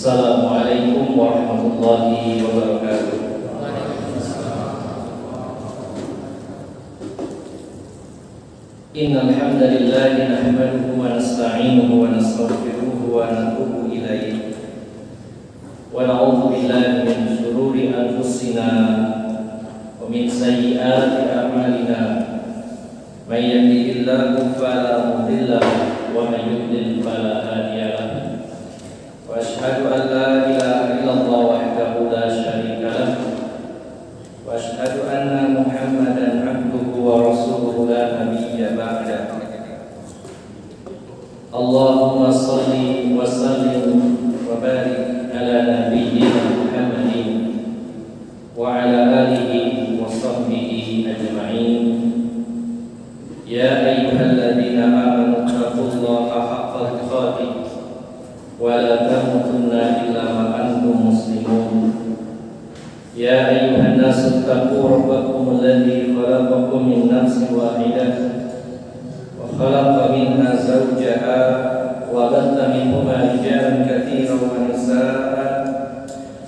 Assalamualaikum warahmatullahi wabarakatuh. Innal hamdalillah nahmaduhu wa nasta'inuhu wa nastaghfiruhu wa natubu ilaihi wa na'udzu billahi min shururi anfusina wa min sayyiati a'malina. May yahdihillahu fala mudilla lahu wa may yudlil fala hadiya lahu. Wa asyhadu an la ilaha illallah wahdahu la syarika lahu wa asyhadu anna Muhammadan abduhu wa rasuluhu la nabiyya ba'da. Allahumma shalli wa sallim wa barik ala nabiyyina Muhammadin wa ala alihi wa sahbihi ajma'in. Ya ayyuhalladzina amanu taqullaha haqqa tuqatih wa la tamutunna illa wa antum muslimun. Ya ayyuhan nasu taqu rabbakum alladzi khalaqakum min nafsin wahidah wa khalaqa minha zawjaha wa batha minhuma rijalan katsiran wa nisaa'a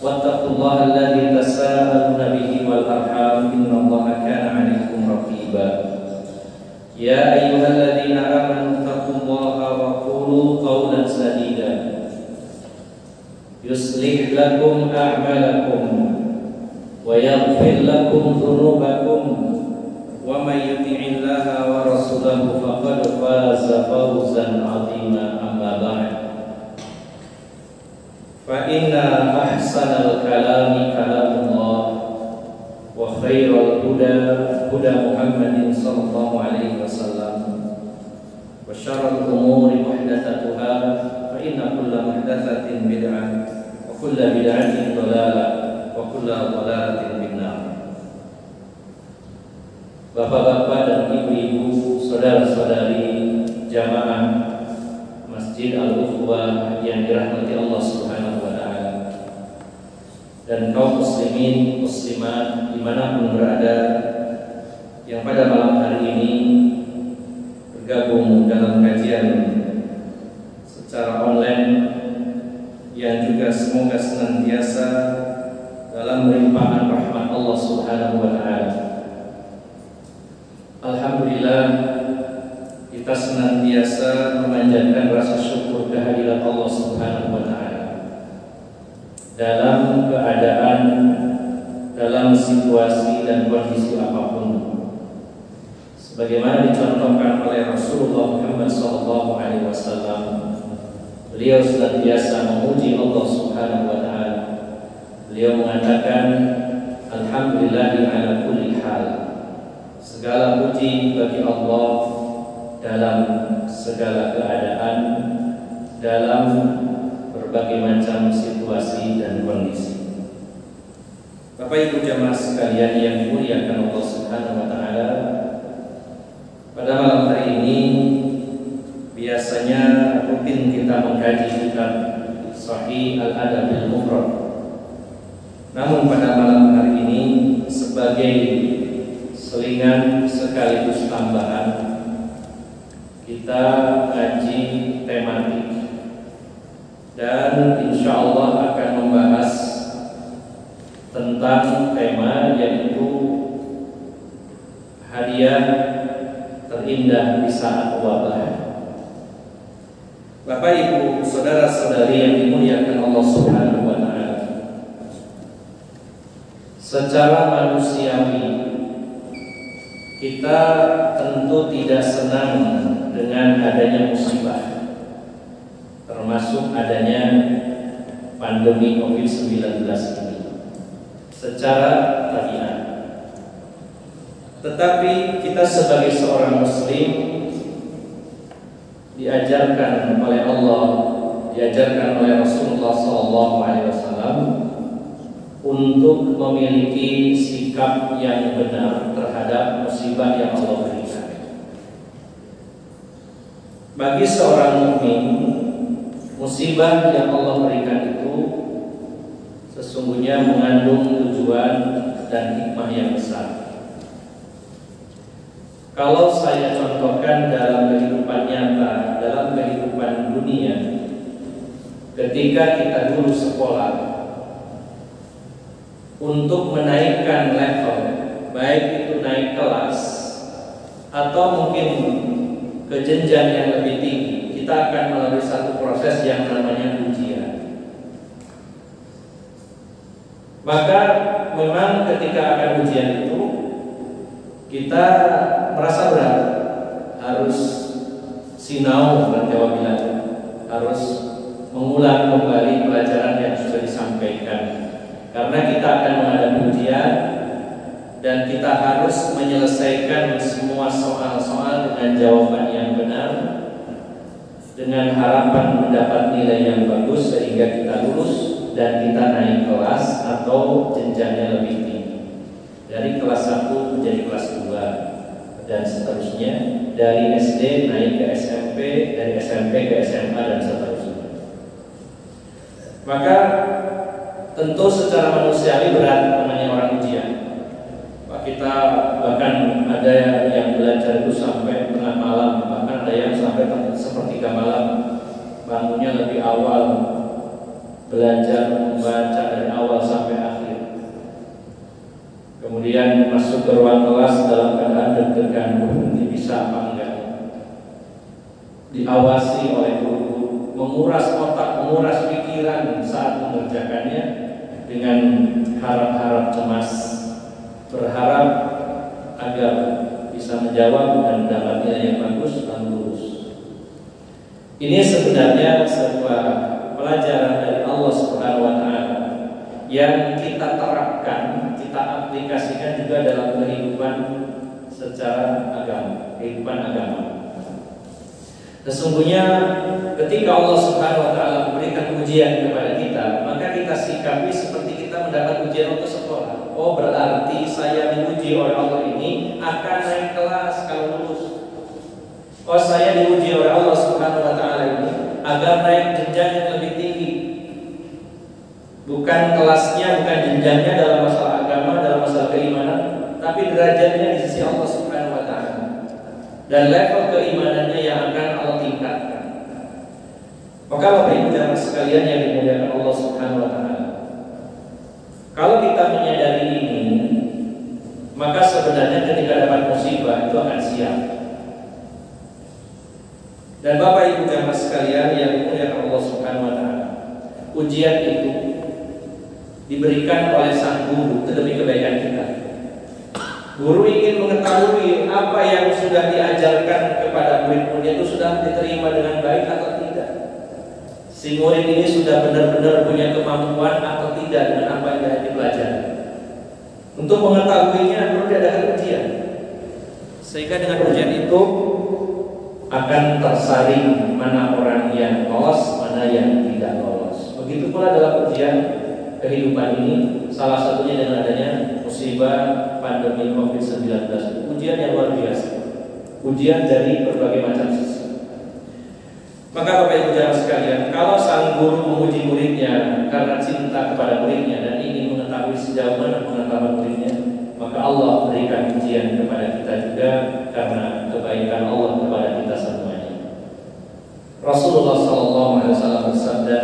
wattaqullaha alladzi tasaaluna bihi wal arham innallaha kana 'alaykum raqiba. Ya ayyuhalladzina amanu taqullaha wa qulu qawlan sadida yuslih lakum a'malakum wa yaghfir lakum dhunubakum wa may yuti'illaha wa rasulahu faqad faza fawzan 'azima. Amma ba'd. Fa inna ahsanal kalami kalamullah wa khairal huda huda Muhammadin sallallahu alaihi wasallam wa syarrul umuri muhdatsatuha fa inna kulla muhdatsatin bid'ah wa kulla bid'atin dhalalah wa kulla dhalalatin finnar. Bapak-bapak dan ibu-ibu, saudara-saudari jamaah Masjid Al-Ukhwah yang dirahmati Allah Subhanahu wa taala, dan kaum muslimin muslimat dimanapun berada yang pada malam hari ini bergabung dalam kajian secara online yang juga semoga senantiasa dalam limpahan rahmat Allah Subhanahu wa taala. Alhamdulillah, kita senantiasa memanjatkan rasa syukur kehadirat Allah Subhanahu wa taala dalam keadaan, dalam situasi dan kondisi apapun. Sebagaimana dicontohkan oleh Rasulullah Muhammad SAW, beliau senantiasa memuji Allah Subhanahu wa taala. Beliau mengatakan, alhamdulillahi ala kulli hal. Segala puji bagi Allah dalam segala keadaan, dalam berbagai macam situasi dan kondisi. Bapak Ibu jamaah sekalian yang dimuliakan Allah Subhanahu wa taala, pada malam hari ini biasanya rutin kita mengkaji kitab Sahih Al-Adabil Mufrad. Namun pada malam hari ini sebagai selingan sekaligus tambahan, kita kaji tematik dan insya Allah akan membahas tentang tema yaitu hadiah terindah di saat wabah. Bapak Ibu, saudara-saudari yang dimuliakan Allah Subhanahu wa taala, secara manusiawi kita tentu tidak senang dengan adanya musibah, termasuk adanya pandemi COVID-19 ini secara tabiat. Tetapi kita sebagai seorang muslim diajarkan oleh Allah, diajarkan oleh Rasulullah SAW untuk memiliki sikap yang benar terhadap musibah yang Allah berikan. Bagi seorang mukmin, musibah yang Allah berikan itu sesungguhnya mengandung tujuan dan hikmah yang besar. Kalau saya contohkan dalam kehidupan nyata, dalam kehidupan dunia, ketika kita dulu sekolah untuk menaikkan level, baik itu naik kelas atau mungkin ke jenjang yang lebih tinggi, kita akan melalui satu proses yang namanya ujian. Maka memang ketika akan ujian itu kita merasa berat, harus sinau dan jawab bilang, harus mengulang kembali pelajaran yang sudah disampaikan, karena kita akan menghadapi ujian dan kita harus menyelesaikan semua soal-soal dengan jawaban yang benar, dengan harapan mendapat nilai yang bagus sehingga kita lulus dan kita naik kelas atau jenjangnya lebih tinggi, dari kelas 1 menjadi kelas 2 dan seterusnya, dari SD naik ke SMP, dari SMP ke SMA dan seterusnya. Maka tentu secara manusiawi berat namanya orang ujian. Kita bahkan ada yang belajar itu sampai tengah malam, bahkan ada yang sampai sepertiga malam, bangunnya lebih awal, belajar membaca dari awal sampai akhir. Kemudian masuk ke ruang kelas dalam keadaan deg-degan, ini bisa apa enggak, diawasi oleh guru, menguras otak, menguras pikiran saat mengerjakannya dengan harap-harap cemas, berharap agar bisa menjawab dan mendapat nilai yang bagus dan lulus. Ini sebenarnya sebuah pelajaran dari Allah Subhanahu wa Ta'ala yang kita terapkan, kita aplikasikan juga dalam kehidupan secara agama, kehidupan agama. Sesungguhnya ketika Allah Subhanahu wa Ta'ala memberikan ujian kepada kita, maka kita sikapi seperti kita mendapat ujian untuk sekolah. Oh, berarti saya diuji oleh Allah ini akan naik kelas kalau lulus. Oh, saya diuji oleh Allah Subhanahu wa Ta'ala ini agar naik jenjang yang lebih tinggi. Bukan kelasnya, bukan jenjangnya dalam masalah agama, dalam masalah keimanan, tapi derajatnya di sisi Allah Subhanahu wa Ta'ala. Dan level keimanannya yang akan Allah tingkatkan. Maka Bapak Ibu jamaah sekalian yang dimuliakan Allah Subhanahu wa Ta'ala, kalau kita menyadari ini, maka sebenarnya ketika dapat musibah itu akan siap. Dan Bapak Ibu jamaah sekalian yang dimuliakan Allah Subhanahu wa Ta'ala, ujian itu diberikan oleh sang guru demi kebaikan kita. Guru ingin mengetahui apa yang sudah diajarkan kepada murid-muridnya itu sudah diterima dengan baik atau tidak. Si murid ini sudah benar-benar punya kemampuan atau tidak dengan apa yang dipelajari. Untuk mengetahuinya perlu diadakan ujian, sehingga dengan ujian itu akan tersaring mana orang yang lolos, mana yang tidak lolos. Begitu pula dalam ujian kehidupan ini, salah satunya dengan adanya musibah pandemi COVID-19, ujian yang luar biasa, ujian dari berbagai macam sisi. Maka Bapak Ibu jamaah sekalian, kalau sang guru menguji muridnya karena cinta kepada muridnya dan ingin mengetahui sejauh mana pengetahuan muridnya, maka Allah berikan ujian kepada kita juga karena kebaikan Allah kepada kita semuanya. Rasulullah SAW bersabda,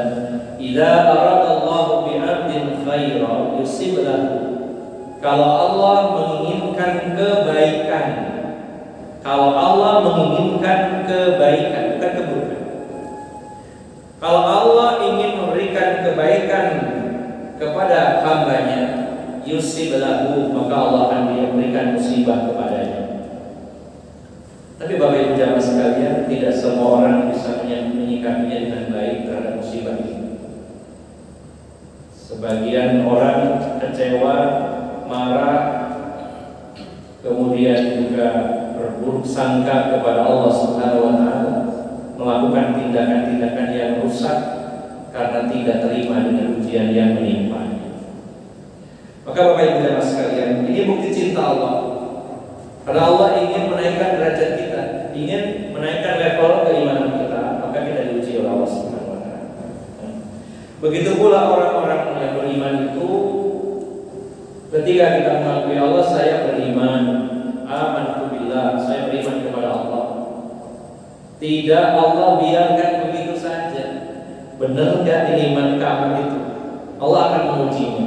"Idza aradallahu bi'abdin khairan yusib lahu." Kalau Allah menginginkan kebaikan, kalau Allah menginginkan kebaikan, bukan keburukan. Kalau Allah ingin memberikan kebaikan kepada hambanya, yusib lahu, maka Allah akan memberikan musibah kepadanya. Tapi Bapak Ibu jamaah sekalian, tidak semua orang bisa menyikapinya dengan baik terhadap musibah ini. Sebagian orang kecewa, marah, kemudian juga berburuk sangka kepada Allah Subhanahu wa Ta'ala, melakukan tindakan-tindakan yang rusak karena tidak terima dengan ujian yang menimpanya. Maka Bapak Ibu jamaah sekalian, ini bukti cinta Allah. Karena Allah ingin menaikkan derajat kita, ingin menaikkan level keimanan kita, maka kita diuji oleh Allah Subhanahu wa Ta'ala. Begitu pula orang-orang yang beriman itu, ketika kita mengakui Allah, saya beriman, amantu billah, saya beriman kepada Allah. Tidak Allah biarkan begitu saja. Benar nggak iman kamu itu? Allah akan mengujinya.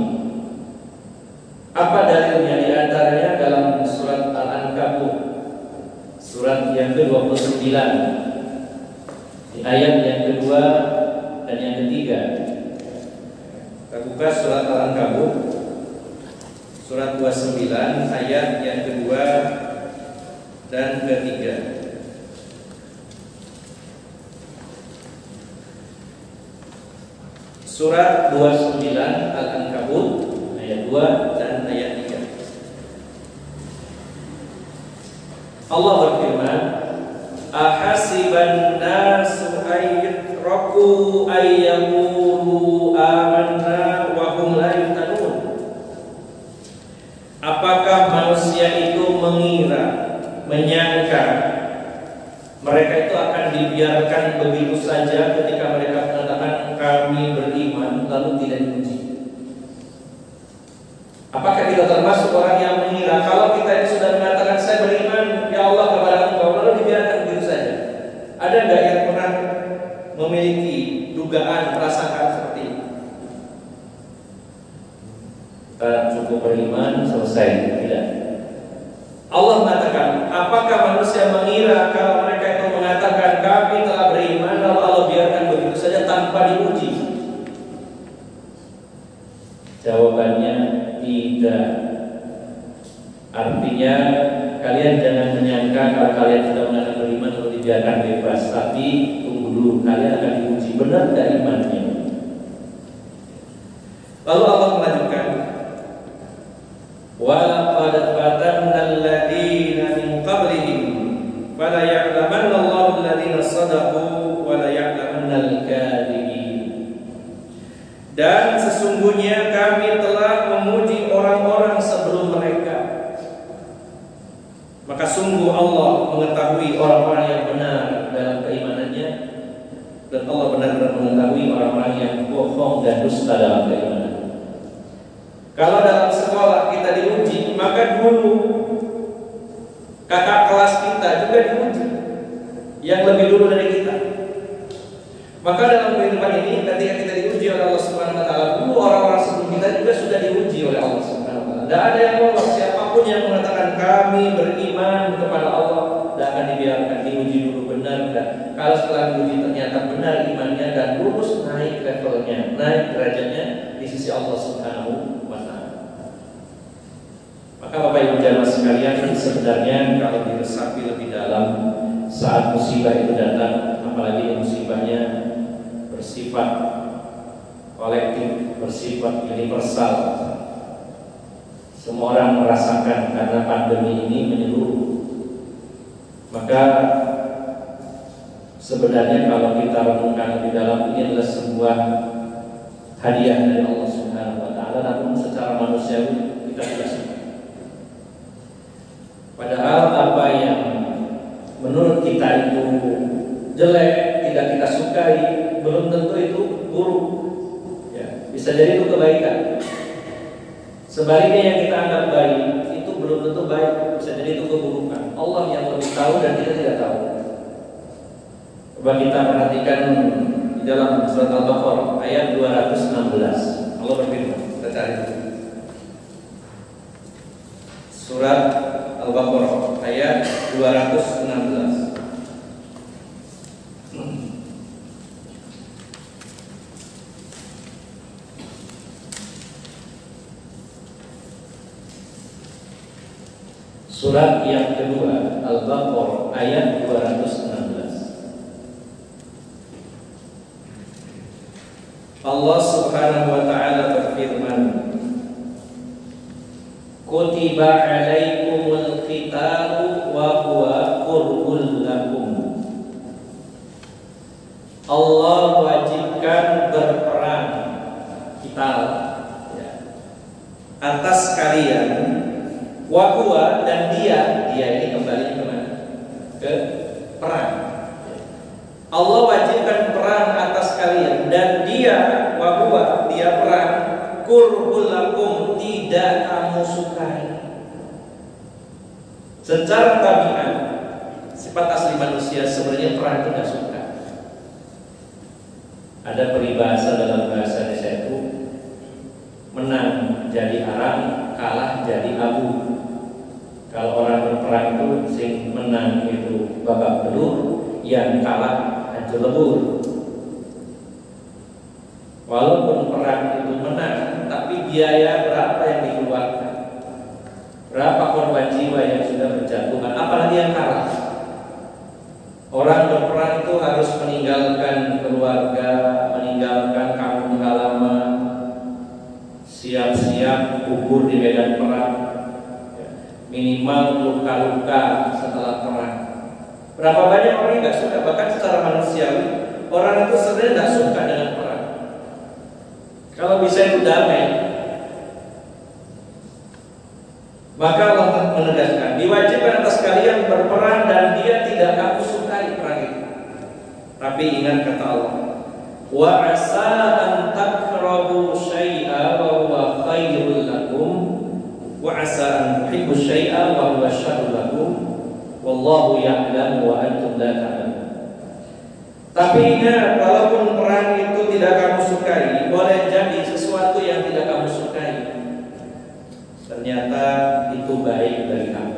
Apa dalilnya? Di antaranya dalam surat Al-Ankabut, surat yang ke-29, di ayat yang kedua dan yang ketiga. Kita buka surat Al-Ankabut, surat 29, ayat yang kedua dan ketiga. Surat 29 Al-Ankabut ayat 2 dan ayat 3. Allah berfirman, ahasiban nasu ayyutraku ayyaqulu amanna wa hum la yuftanun. Apakah manusia itu mengira, menyangka mereka itu akan dibiarkan begitu saja ketika mereka mengatakan kami beriman lalu tidak diuji? Apakah kita termasuk orang yang mengira kalau kita itu sudah mengatakan saya beriman ya Allah kepada Engkau lalu dibiarkan begitu saja? Ada nggak yang pernah memiliki dugaan, perasaan seperti itu? Cukup beriman selesai? Tidak. Allah mengatakan, apakah manusia mengira kalau mereka itu mengatakan kami telah beriman lalu Allah biarkan begitu saja tanpa diuji? Jawabannya tidak. Artinya kalian jangan menyangka kalau kalian sudah mengatakan beriman lalu dibiarkan bebas, tapi tunggu dulu, kalian akan diuji benar tidak imannya. Lalu Allah melanjutkan, walaqad fatanna alladziina min qablihim fala ya'lamanna Allahu alladziina shadaqu wa la ya'lamanna al-kadzibin. Dan sesungguhnya kami telah memuji orang-orang sebelum mereka, maka sungguh Allah mengetahui orang-orang yang benar dalam keimanannya, dan Allah benar-benar mengetahui orang-orang yang bohong dan dusta dalam keimanan. Kalau dalam sekolah kita diuji, maka dulu kakak kelas kita juga diuji, yang lebih dulu dari kita. Maka dalam kehidupan ini, ketika kita diuji oleh Allah Subhanahu Wa Taala, dulu orang-orang sebelum kita juga sudah diuji oleh Allah Subhanahu Wa Taala. Tidak ada yang lolos. Siapapun yang mengatakan kami beriman kepada Allah, tidak akan dibiarkan, diuji dulu benar enggak. Kalau setelah diuji ternyata benar imannya dan lulus, naik levelnya, naik derajatnya di sisi Allah Subhanahu Wa Taala. Maka Bapak Ibu jamaah sekalian, sebenarnya kalau diresapi lebih dalam saat musibah itu datang, apalagi musibahnya bersifat kolektif, bersifat universal, semua orang merasakan karena pandemi ini menyeluruh. Maka sebenarnya kalau kita renungkan lebih dalam, ini adalah sebuah hadiah dari Allah Subhanahu Wa Taala, namun secara manusiawi kita tidak suka. Padahal apa yang menurut kita itu jelek, tidak kita sukai, belum tentu itu buruk. Ya, bisa jadi itu kebaikan. Sebaliknya yang kita anggap baik itu belum tentu baik, bisa jadi itu keburukan. Allah yang lebih tahu dan kita tidak tahu. Coba kita perhatikan di dalam surat Al-Baqarah ayat 216. Allah berfirman, kita cari surat Al-Baqarah ayat 216. Surat yang kedua Al-Baqarah ayat 216. Allah Subhanahu Wa Taala berfirman, kutiba alaikumul qitalu wa huwa kurhul lakum. Allah wajibkan berperang qital ya, atas kalian, wa huwa, dan dia ini kembali kemana? Ke perang. Allah wajibkan perang atas kalian, dan dia, wa huwa, dia perang, kurhul lakum, tidak kamu sukai. Secara tabiat, sifat asli manusia sebenarnya perang itu tidak suka. Ada peribahasa dalam bahasa Indonesia itu, menang jadi arang, kalah jadi abu. Kalau orang berperang itu sing menang itu babak belur, yang kalah hancur lebur. Walaupun perang itu menang, tapi biaya berapa yang dikeluarkan? Berapa korban jiwa yang sudah berjatuhan? Apalagi yang kalah. Orang berperang itu harus meninggalkan keluarga, meninggalkan kampung halaman, siap-siap gugur di medan perang, minimal luka-luka setelah perang. Berapa banyak orang yang nggak suka, bahkan secara manusiawi orang itu sebenarnya nggak suka dengan perang. Kalau bisa itu damai. Maka Allah menegaskan, diwajibkan atas kalian berperang dan dia tidak kamu sukai perang itu. Tapi ingat kata Allah, wa asa an takrahu syai'a wa huwa khairul lakum wa asa an tuhibbu syai'a wa huwa syarrul lakum wallahu ya'lamu wa antum la ta'lamun. Tapi ingat, walaupun perang itu tidak kamu sukai, boleh jadi sesuatu yang tidak kamu sukai ternyata itu baik bagi kamu.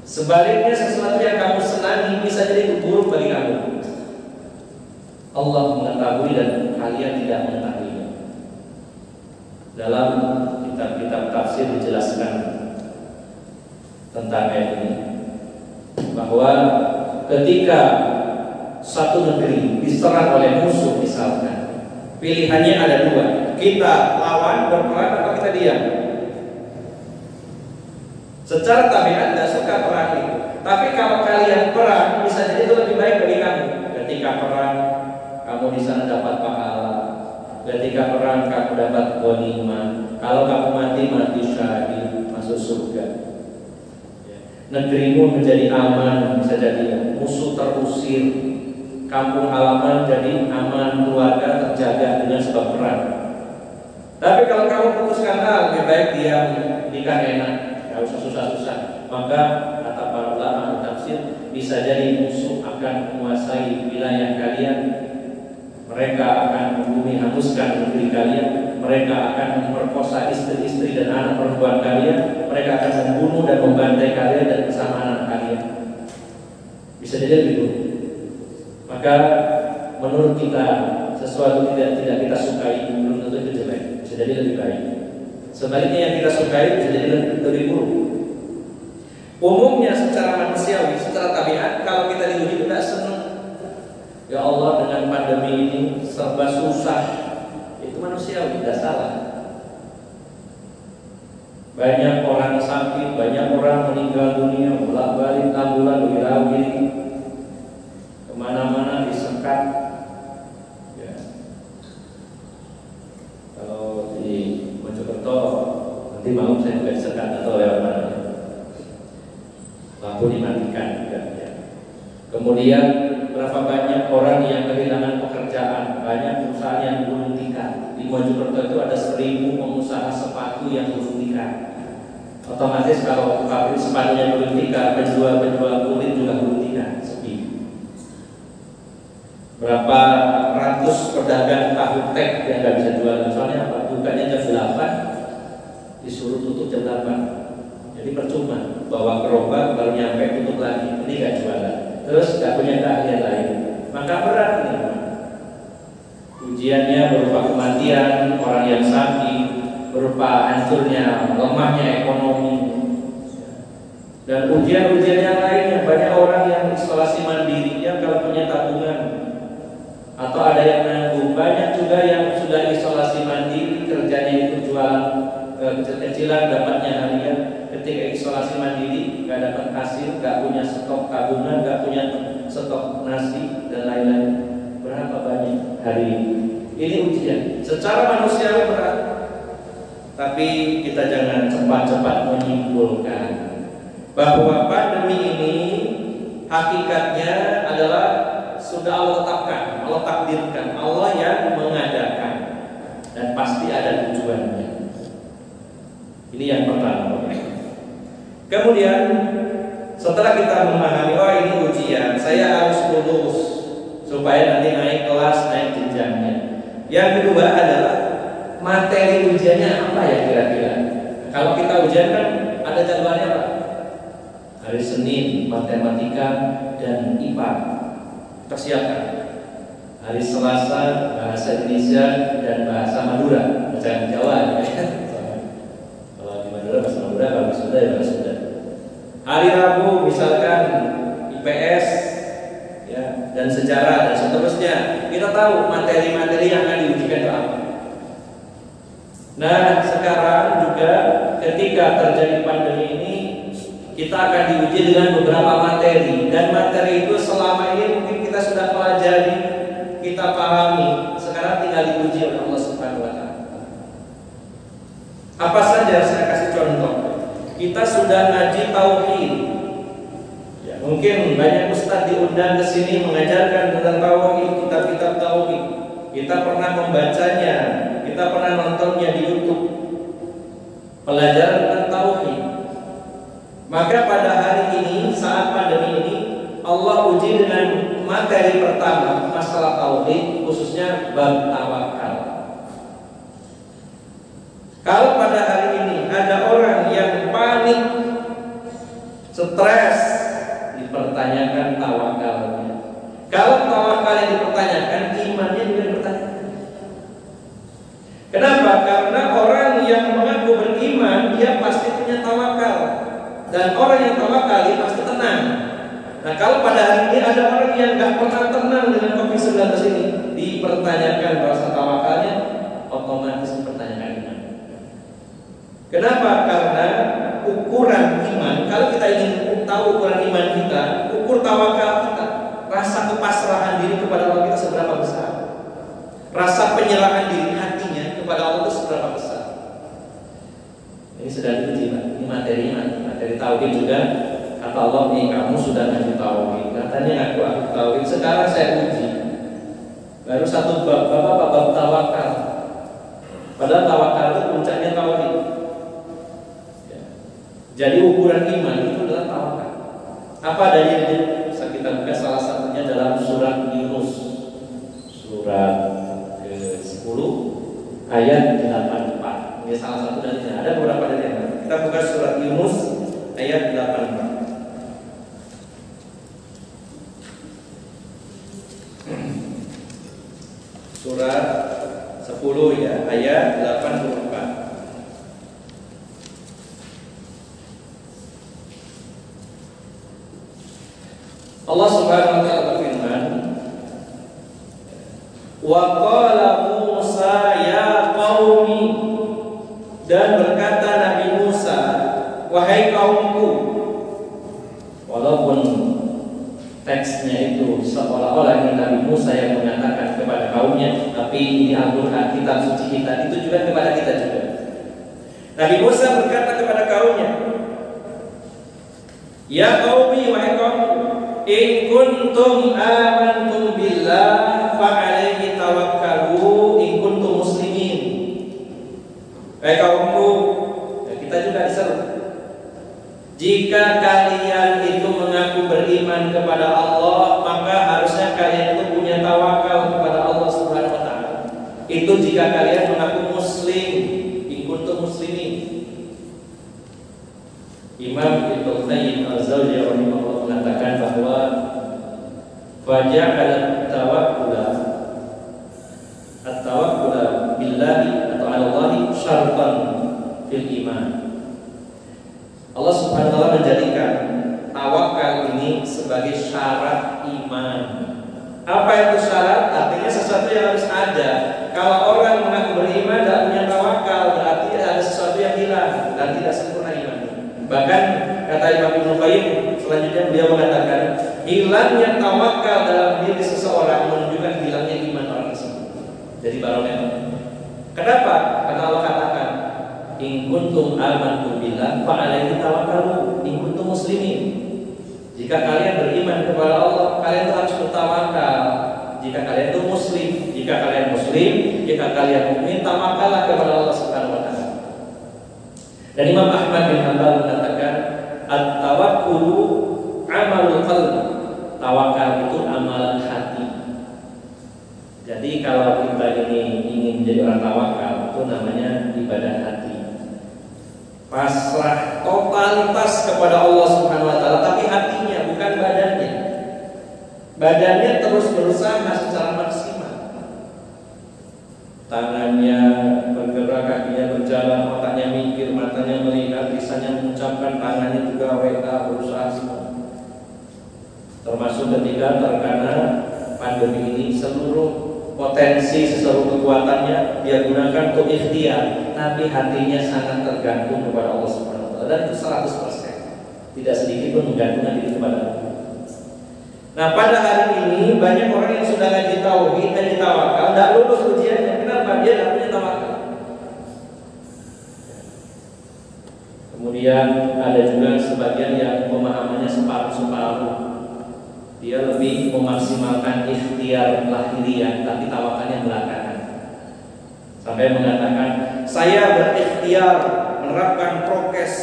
Sebaliknya, sesuatu yang kamu senangi bisa jadi itu buruk bagi kamu. Allah mengetahui dan kalian tidak mengetahuinya. Dalam kitab-kitab tafsir dijelaskan tentang ayat ini, bahwa ketika satu negeri diserang oleh musuh misalkan, pilihannya ada dua, kita lawan berperang atau kita diam. Secara tabiat tidak suka perang itu, tapi kalau kalian perang bisa jadi itu lebih baik bagi kamu. Ketika perang kamu di sana dapat pahala, ketika perang kamu dapat ghanimah, kalau kamu mati syahid, masuk surga. Negerimu menjadi aman, bisa jadi musuh terusir, kampung halaman jadi aman, keluarga terjaga dengan sebab perang. Tapi kalau kamu putuskan lebih baik diam, nikah enak, gak usah susah-susah, maka kata para ulama tafsir, bisa jadi musuh akan menguasai wilayah kalian. Mereka akan membumi hanguskan negeri kalian. Mereka akan memperkosa istri-istri dan anak perempuan kalian. Mereka akan membunuh dan membantai kalian dan bersama anak kalian. Bisa jadi begitu. Maka menurut kita sesuatu tidak kita sukai belum tentu itu jelek. Bisa jadi lebih baik. Sebaliknya yang kita sukai bisa jadi lebih buruk. Umumnya secara manusiawi, secara tabiat, kalau kita di dunia tidak senang. Ya Allah, dengan pandemi ini serba susah. Itu manusiawi, tidak salah. Banyak orang sakit, banyak orang meninggal dunia, bolak-balik ambulan, wirawiri, kemana-mana disekat. Ya. Kalau di Mojokerto nanti malam saya juga disekat atau lewat mana, lampu dimatikan juga. Ya. Kemudian berapa banyak orang yang kehilangan pekerjaan, banyak perusahaan yang gulung tikar. Di Mojokerto itu ada 1000 pengusaha sepatu yang gulung tikar. Otomatis kalau pabrik sepatunya gulung tikar, penjual kulit juga gulung tikar, sepi. Berapa ratus pedagang tahu tek yang nggak bisa jualan, soalnya apa? Bukanya jam 8, disuruh tutup jam 8. Jadi percuma, bawa gerobak baru nyampe tutup lagi, ini nggak jualan. Terus gak punya keahlian lain, maka berat ini. Ujiannya berupa kematian orang yang sakit, berupa hancurnya, lemahnya ekonomi, dan ujian-ujian yang lainnya. Banyak orang yang isolasi mandiri, yang kalau punya tabungan atau ada yang nanggung. Banyak juga yang sudah isolasi mandiri, kerjanya itu jualan kecil-kecilan, dapatnya harian. Ketika isolasi mandiri, nggak dapat hasil, nggak punya stok tabungan, nggak punya stok nasi dan lain-lain. Berapa banyak hari ini ujian. Secara manusiawi berat, tapi kita jangan cepat-cepat menyimpulkan bahwa pandemi ini hakikatnya adalah sudah Allah tetapkan, Allah takdirkan, Allah yang mengadakan, dan pasti ada tujuannya. Ini yang pertama. Kemudian setelah kita memahami, oh ini ujian, saya harus lulus supaya nanti naik kelas, naik jenjangnya. Yang kedua adalah materi ujiannya apa ya kira-kira. Kalau kita ujian kan ada jadwalnya Pak. Hari Senin matematika dan IPA persiapkan. Hari Selasa bahasa Indonesia dan bahasa Madura, bahasa Jawa. Kalau di Madura bahasa Madura, kalau Sunda ya bahasa Sunda. Hari Rabu misalkan IPS ya, dan sejarah dan seterusnya. Kita tahu materi-materi yang akan diujikan itu apa. Nah, sekarang juga ketika terjadi pandemi ini, kita akan diuji dengan beberapa materi, dan materi itu selama ini mungkin kita sudah pelajari, kita pahami, sekarang tinggal diuji oleh Allah Subhanahu wa taala. Apa saja saya kasih contoh. Kita sudah ngaji tauhid. Ya, mungkin banyak ustadz diundang ke sini mengajarkan tentang tauhid, kitab-kitab tauhid. Kita pernah membacanya, kita pernah nontonnya di YouTube. Pelajaran tentang tauhid. Maka pada hari ini, saat pandemi ini, Allah uji dengan materi pertama, masalah tauhid, khususnya bab tawakal. Kalau pada hari ini ada orang yang panik, stres, dipertanyakan tawakalnya. Kalau tawakalnya dipertanyakan, imannya juga dipertanyakan. Kenapa? Karena orang yang mengaku beriman, dia pasti punya tawakal. Dan orang yang tawakal, dia pasti tenang. Nah, kalau pada hari ini ada orang yang nggak pernah tenang dengan COVID-19 ini, dipertanyakan rasa tawakalnya, otomatis dipertanyakan iman. Kenapa? Karena ukuran iman, kalau kita ingin tahu ukuran iman kita, ukur tawakal kita, rasa kepasrahan diri kepada Allah kita seberapa besar, rasa penyerahan diri hatinya kepada Allah itu seberapa besar. Ini sudah diuji Pak. Ini materi tauhid juga. Kata Allah nih, kamu sudah ngaji tauhid. Katanya ngaku tauhid. Sekarang saya uji. Baru satu bab, bab tawakal. Padahal tawakal itu puncaknya tauhid. Ya. Jadi ukuran iman itu adalah tawakal. Apa dalilnya? Bisa kita buka, salah satunya dalam surat Yunus, surat ke-10 ayat 84. Ini salah satu dalilnya. Ada beberapa dalilnya. Kita buka surat Yunus ayat 84. Surat 10 ya, ayat 84. Allah Subhanahu wa taala berfirman, "Wa qala Musa ya qaumi," dan berkata Nabi Musa, "Wahai kaumku." Walaupun teksnya itu seolah-olah ini Nabi Musa yang mengatakan kepada kaumnya, tapi ini Al-Quran, kitab suci kita, itu juga kepada kita juga. Nabi Musa berkata kepada kaumnya, "Ya qaumi, wahai kaumku, in kuntum amantum billah fa'alaihi tawakkalu in kuntum muslimin." Wahai kaumku, kita juga diseru, jika kalian itu mengaku beriman kepada Allah, maka harusnya kalian itu punya tawakal kepada Allah Subhanahu wa taala. Itu jika kalian mengaku muslim, in kuntum muslimin. Imam Ibnu Qayyim al-Jauziyah rahimahullah mengatakan bahwa faja'ala at-tawakkula billahi atau 'ala Allahi syartan fil iman. Allah Subhanahu wa taala menjadikan tawakal ini sebagai syarat iman. Apa itu syarat? Artinya sesuatu yang harus ada. Kalau orang mengaku beriman tidak punya tawakal, berarti ada sesuatu yang hilang dan tidak sempurna iman. Bahkan kata Imam Ibnu Qayyim selanjutnya, beliau mengatakan hilangnya tawakal dalam diri seseorang menunjukkan hilangnya iman orang tersebut. Jadi barometer. Kenapa? Karena Allah katakan, in kuntum amantum billah fa'alaihi tawakkalu in kuntum muslimin. Jika kalian beriman kepada Allah, kalian harus bertawakal. Jika kalian itu muslim, jika kalian muslim, jika kalian mukmin, tawakallah kepada Allah Subhanahu wa taala. Dan Imam Ahmad bin Hanbal mengatakan, at-tawakkulu amalul qalbi. Tawakal itu amalan hati. kalau kita ini ingin jadi orang tawakal, itu namanya ibadah hati. Pasrah totalitas kepada Allah Subhanahu wa taala, tapi hatinya, bukan badannya. Badannya terus berusaha secara maksimal. Tangannya bergerak, kakinya berjalan, otaknya mikir, matanya melihat, lisannya mengucapkan, tangannya juga WA berusaha semua. Termasuk ketika terkena pandemi ini, seluruh potensi, seluruh kekuatannya dia gunakan untuk ikhtiar, tapi hatinya sangat tergantung kepada Allah Subhanahu wa taala, dan itu 100%. Tidak sedikit pun menggantungkan diri kepada Allah. Nah, pada hari ini banyak orang yang sudah ngaji tauhid, ngaji tawakal, tidak lulus ujiannya. Kenapa? Dia tidak punya tawakal. Kemudian ada juga sebagian yang pemahamannya separuh-separuh. Dia lebih memaksimalkan ikhtiar lahiriah, tapi tawakalnya belakangan. Sampai mengatakan, saya berikhtiar menerapkan prokes,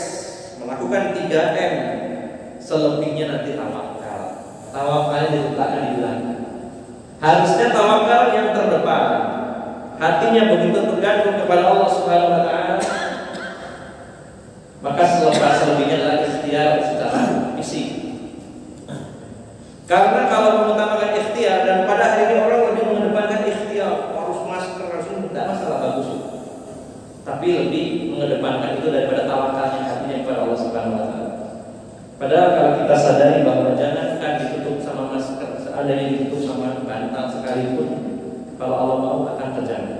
melakukan 3M, selebihnya nanti tawakal. Tawakalnya diletakkan di belakang. Harusnya tawakal yang terdepan. Hatinya begitu tergantung kepada Allah Subhanahu wa taala. Maka selepas selebihnya adalah ikhtiar secara fisik. Karena kalau mengutamakan ikhtiar, dan pada hari ini orang lebih mengedepankan ikhtiar, harus masker, harus ini, tidak masalah, bagus. Tapi lebih mengedepankan itu daripada tawakalnya hatinya kepada Allah Subhanahu wa taala. Padahal kalau kita sadari bahwa jangankan ditutup sama masker, seandainya ditutup sama bantal sekalipun, kalau Allah mau akan terjadi.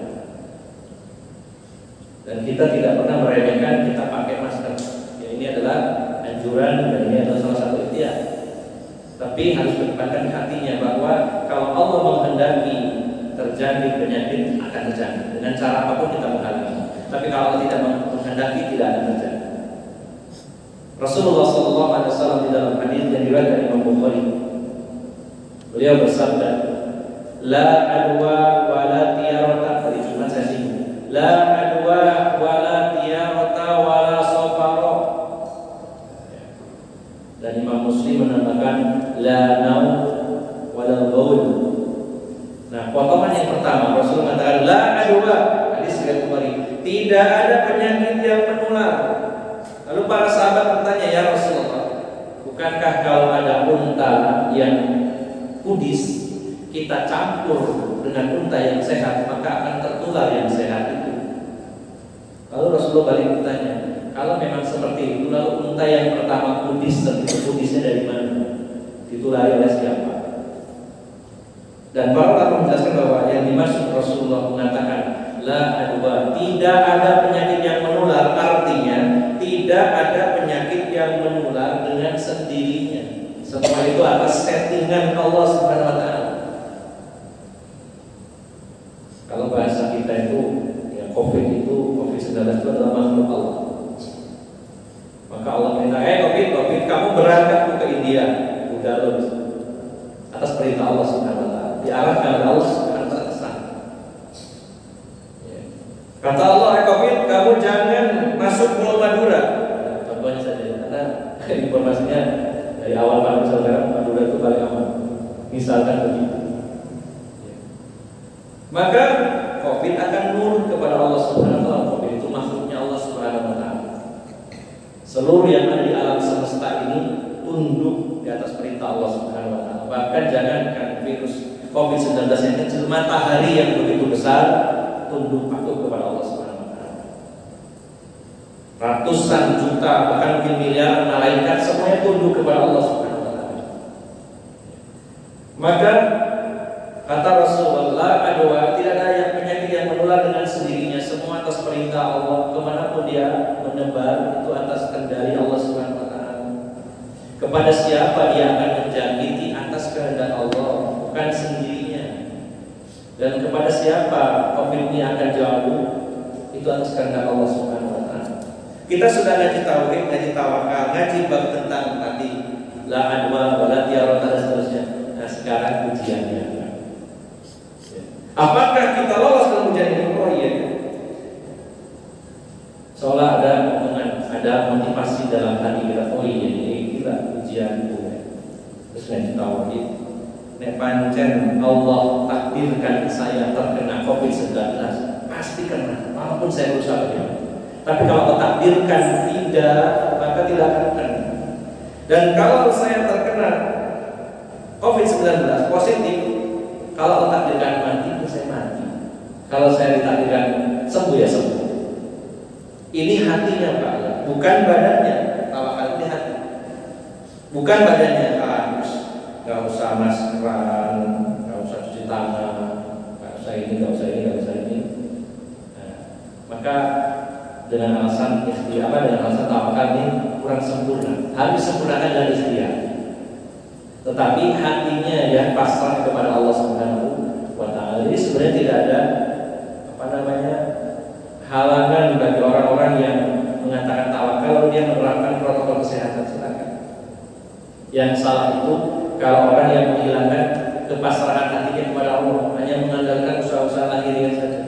Dan kita tidak pernah meremehkan kita pakai masker. Ya, ini adalah anjuran dan ini adalah salah satu ikhtiar. Tapi harus berdepankan hatinya bahwa kalau Allah menghendaki terjadi penyakit, akan terjadi dengan cara apapun kita menghalangi. Tapi kalau Allah tidak menghendaki, tidak akan terjadi. Rasulullah SAW di dalam hadis yang diriwayatkan Imam Bukhari, beliau bersabda, la adwa wa la tiyarata, tadi cuma saya singgung, la adwa wa la tiyarata wa la safara. Dan Imam Muslim menambahkan la naum wa la baul. Nah, potongan yang pertama Rasul mengatakan la adwa, hadis riwayat Bukhari, tidak ada penyakit yang menular. Lalu para sahabat bertanya, ya Rasulullah, bukankah kalau ada unta yang kudis, kita campur dengan unta yang sehat, maka akan tertular yang sehat itu? Lalu Rasulullah balik bertanya, kalau memang seperti itu, lalu unta yang pertama kudis, itu kudisnya dari mana? Ditulari oleh siapa? Dan para ulama menjelaskan bahwa yang dimaksud Rasulullah mengatakan la adwa, tidak ada penyakit yang menular, artinya tidak ada penyakit yang menular dengan sendirinya. Semua itu atas settingan Allah Subhanahu wa taala. Kalau bahasa kita itu, ya COVID-19 itu adalah makhluk Allah. Maka Allah minta, COVID, kamu berangkat ke India, udah lulus. Atas perintah Allah Subhanahu wa taala, diarahkan oleh Allah Subhanahu wa taala ke sana. Kata Allah, COVID, kamu jangan masuk Pulau Madura. Contohnya saja, karena informasinya dari awal pandemi sekarang Madura itu paling aman. Misalkan begitu. Maka COVID akan nurut kepada Allah Subhanahu wa taala. COVID itu makhluknya Allah Subhanahu wa taala. Seluruh yang ada di alam semesta ini tunduk di atas perintah Allah Subhanahu wa taala. Bahkan jangankan virus COVID-19 yang kecil, matahari yang begitu besar tunduk patuh kepada Allah Subhanahu wa taala. Ratusan juta, bahkan mungkin miliar malaikat semuanya tunduk kepada Allah Subhanahu wa taala. Maka kata Rasulullah, adwa, tidak ada penyakit yang menular dengan sendirinya, semua atas perintah Allah. Kemanapun dia menebar, itu atas kendali Allah Subhanahu wa taala. Kepada siapa dia akan menjangkiti, atas kehendak Allah, bukan sendirinya. Dan kepada siapa COVID ini akan jauh, itu atas kehendak Allah Subhanahu wa taala. Kita sudah ngaji tauhid, ngaji tawakal, ngaji bab tentang tadi la adwa wa la tiyarata dan seterusnya. Nah, sekarang ujiannya. Apakah kita lolos dalam ujian ini? Oh iya. Seolah ada omongan, ada motivasi dalam hati kita. Oh iya, ini kita ujian itu. Terus ngaji tauhid, nek pancen Allah takdirkan saya terkena COVID-19, pasti kena, walaupun saya berusaha bagaimana. Tapi kalau Allah takdirkan tidak, maka tidak akan kena. Dan kalau saya terkena COVID-19 positif, kalau Allah takdirkan mati, saya mati. Kalau saya ditakdirkan sembuh, ya sembuh. Ini hatinya Pak, bukan badannya. Tawakal ini hati, bukan badannya. Gak usah maskeran, gak usah cuci tangan, gak usah ini, gak usah ini, gak usah ini. Nah, maka dengan alasan ikhtiar, dengan alasan tawakal ini kurang sempurna, harus disempurnakan dari ikhtiar. Tetapi hatinya ya pasrah kepada Allah Subhanahu wa Ta'ala. Ini sebenarnya tidak ada halangan bagi orang-orang yang mengatakan tawakal lalu dia menerapkan protokol kesehatan. Silakan. Yang salah itu kalau orang yang menghilangkan kepasrahan hatinya kepada Allah, hanya mengandalkan usaha-usaha lahiriah saja.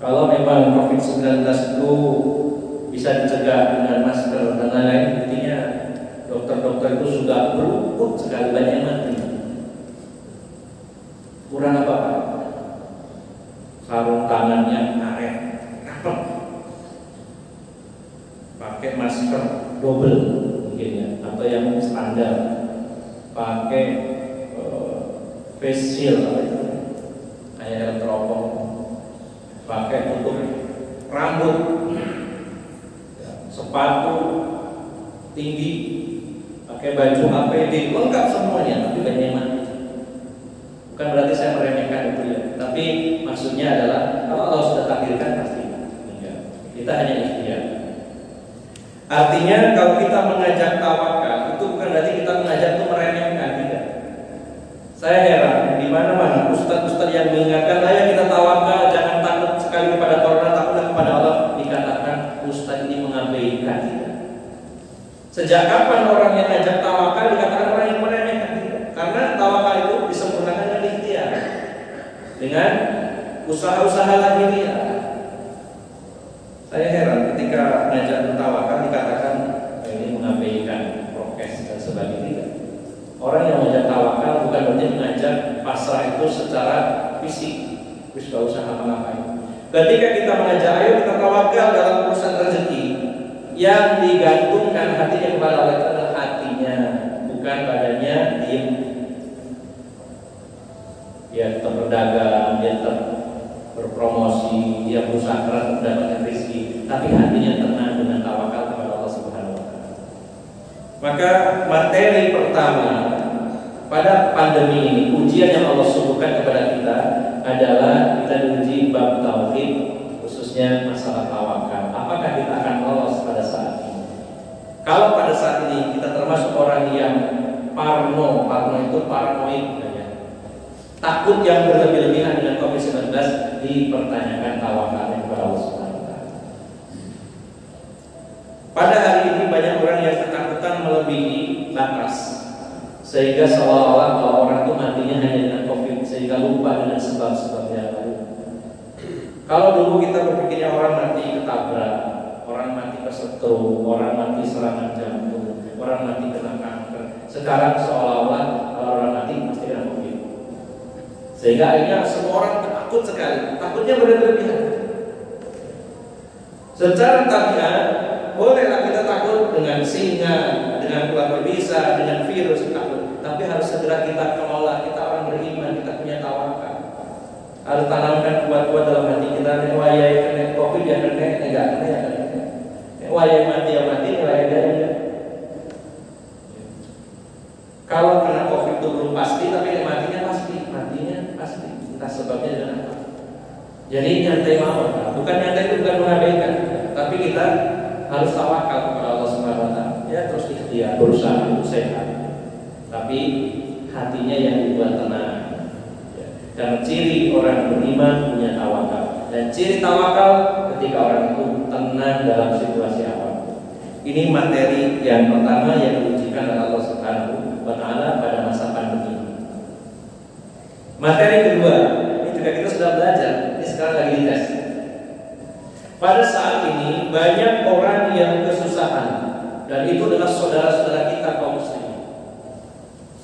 Kalau memang COVID-19 itu bisa dicegah dengan masker dan lain-lain, buktinya dokter-dokter itu sudah berluput sekali, banyak mati. Kurang apa Pak? Sarung tangannya karet, rapet, pakai masker double mungkin ya, atau yang standar, pakai face shield kayak teropong, pakai tutup rambut, sepatu tinggi, pakai baju APD, lengkap semuanya, tapi banyak yang mati. Bukan berarti saya meremehkan itu ya, tapi maksudnya adalah kalau Allah sudah takdirkan pasti meninggal. Kita hanya ikhtiar. Artinya kalau kita mengajak tawakal itu bukan berarti kita mengajak itu meremehkan, tidak. Saya heran di mana-mana ustaz-ustaz yang mengingatkan ayo kita tawakal, jangan takut sekali kepada corona, takutlah kepada Allah, dikatakan ustaz ini mengabaikan. Tidak. Sejak kapan orang yang ngajak tawakal dikatakan orang yang meremehkan? Tidak. Karena tawakal itu disempurnakan dengan ikhtiar, dengan usaha-usaha lahiriah. Saya heran ketika ngajak tawakal dikatakan ini mengabaikan prokes dan sebagainya. Orang yang mengajak tawakal bukan berarti mengajak pasrah itu secara fisik, terus gak usah ngapa-ngapain. Ketika kita mengajak ayo kita tawakal dalam urusan rezeki, yang digantungkan hatinya kepada Allah itu adalah hatinya, bukan badannya. Diem, dia tetap berdagang, dia tetap berpromosi, dia berusaha keras mendapatkan rezeki, tapi hatinya tenang dengan tawakal kepada Allah Subhanahu wa Ta'ala. Maka materi pertama pada pandemi ini, ujian yang Allah suguhkan kepada kita adalah kita diuji bab tauhid, khususnya masalah tawakal. Apakah kita akan lolos pada saat ini? Kalau pada saat ini kita termasuk orang yang parno itu paranoid, takut yang berlebih-lebihan dengan COVID-19, dipertanyakan tawakalnya kepada Allah Subhanahu wa Ta'ala. Pada hari ini banyak orang yang ketakutan melebihi batas, sehingga seolah-olah bahwa orang itu matinya hanya dengan COVID, sehingga lupa dengan sebab-sebab yang lain. Kalau dulu kita berpikirnya orang mati ketabrak, orang mati kesetrum, orang mati serangan jantung, orang mati kena kanker. Sekarang seolah-olah kalau orang mati pasti kena COVID. Sehingga akhirnya semua orang takut sekali, takutnya berlebihan. Secara tabiat bolehlah kita takut dengan singa, dengan ular berbisa, dengan virus takut. Tapi harus segera kita kelola. Kita orang beriman, kita punya tawakal. Harus tanamkan kuat-kuat dalam hati kita. Wayai kena COVID ya kena, enggak kena ya kena. Wayai mati ya mati, wayai ya. Kalau kena COVID itu belum pasti, tapi matinya pasti. Entah sebabnya dengan apa. Jadi nyantai mawar, bukan nyantai itu bukan mengabaikan, tapi kita harus tawakal kepada Allah Subhanahu wa Ta'ala. Ya terus ikhtiar, berusaha untuk sehat, tapi hatinya yang dibuat tenang. Ya. Dan ciri orang beriman punya tawakal, dan ciri tawakal ketika orang itu tenang dalam situasi apapun. Ini materi yang pertama yang diujikan oleh Allah Subhanahu wa Ta'ala pada masa pandemi. Materi kedua, ini juga kita sudah belajar, ini sekarang lagi dites. Pada saat ini banyak orang yang kesusahan, dan itu adalah saudara-saudara kita kaum muslimin.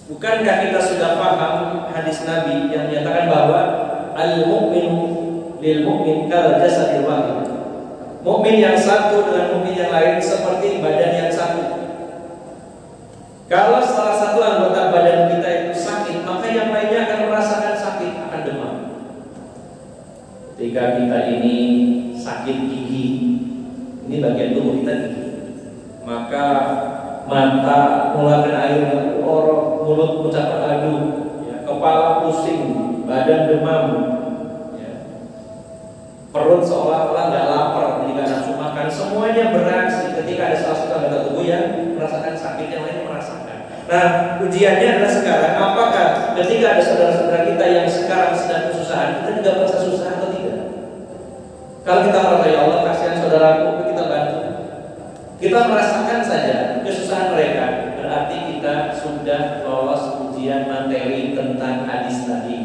Bukankah kita sudah paham hadis Nabi yang menyatakan bahwa al-mu'minu lil mu'min kal jasadil wahid. Mukmin yang satu dengan mukmin yang lain seperti badan yang satu. Kalau salah satu anggota badan kita itu sakit, maka yang lainnya akan merasakan sakit, akan demam. Ketika kita ini sakit gigi, ini bagian tubuh kita gigi, maka mata mengeluarkan air, mulut mencapai adu, ya, kepala pusing, badan demam, ya, perut seolah-olah nggak lapar, jadi nggak nafsu makan. Semuanya bereaksi ketika ada salah satu anggota tubuh yang merasakan sakit, yang lainnya merasakan. Nah, ujiannya adalah sekarang, apakah ketika ada saudara-saudara kita yang sekarang sedang kesusahan, kita juga merasa susah atau tidak? Kalau kita merasa, ya Allah kasihan saudaraku, kita bantu. Kita merasakan saja kesusahan mereka, berarti kita sudah lolos ujian materi tentang hadis tadi,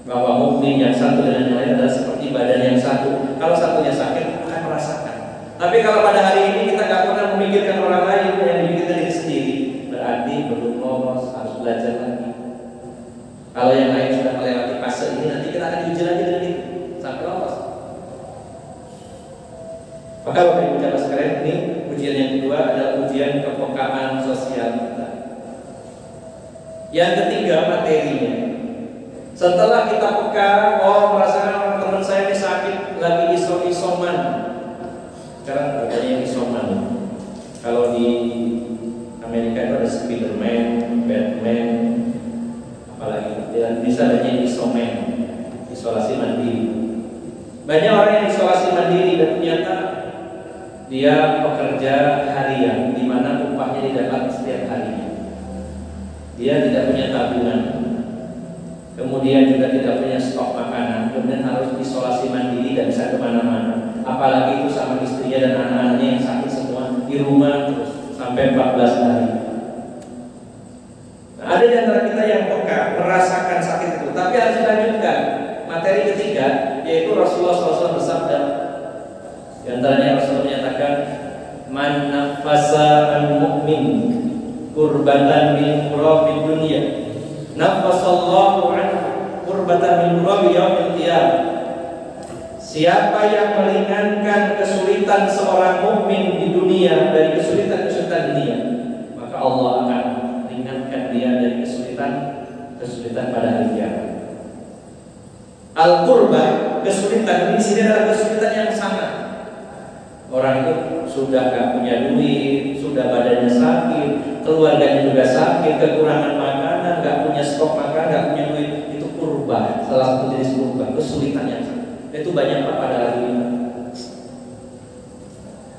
bahwa mukmin yang satu dengan yang lain adalah seperti badan yang satu. Kalau satunya sakit akan merasakan. Tapi kalau pada hari ini kita nggak pernah memikirkan orang lain, yang dipikirkan diri sendiri, berarti belum lolos, harus belajar lagi. Kalau yang lain sudah melewati fase ini, nanti kita akan diuji lagi dengan itu sampai lolos. Maka Bapak Ibu Jamaah sekalian, ini ujian yang kedua adalah ujian kepekaan sosial kita. Yang ketiga materinya. Setelah kita peka, merasakan teman saya ini sakit, lagi isoman. Sekarang adanya isoman. Kalau di Amerika itu ada Spiderman, Batman, apalagi dan bisa adanya isoman, isolasi mandiri. Banyak orang yang isolasi mandiri dan ternyata dia pekerja harian, di mana upahnya didapat setiap harinya. Dia tidak punya tabungan, kemudian juga tidak punya stok makanan, kemudian harus isolasi mandiri dan bisa kemana-mana. Apalagi itu sama istrinya dan anak-anaknya yang sakit semua di rumah terus sampai 14 hari. Nah, ada di antara kita yang peka merasakan sakit itu, tapi harus dilanjutkan. Materi ketiga yaitu Rasulullah SAW bersabda. Di antaranya Rasulullah menyatakan, man nafasa al-mu'min kurbatan min kurabi dunia, nafasallahu anhu kurbatan min kurabi yaumil qiyamah. Siapa yang meringankan kesulitan seorang mukmin di dunia dari kesulitan-kesulitan dunia, maka Allah akan ringankan dia dari kesulitan pada hari kiamat. Al-qurbah, kesulitan di sini adalah kesulitan yang sangat. Orang itu sudah gak punya duit, sudah badannya sakit, keluarganya juga sakit, kekurangan makanan, gak punya stok makanan, gak punya duit. Itu kurbah, salah satu jenis kurbah, kesulitan yang sangat. Itu banyak pada hari ini.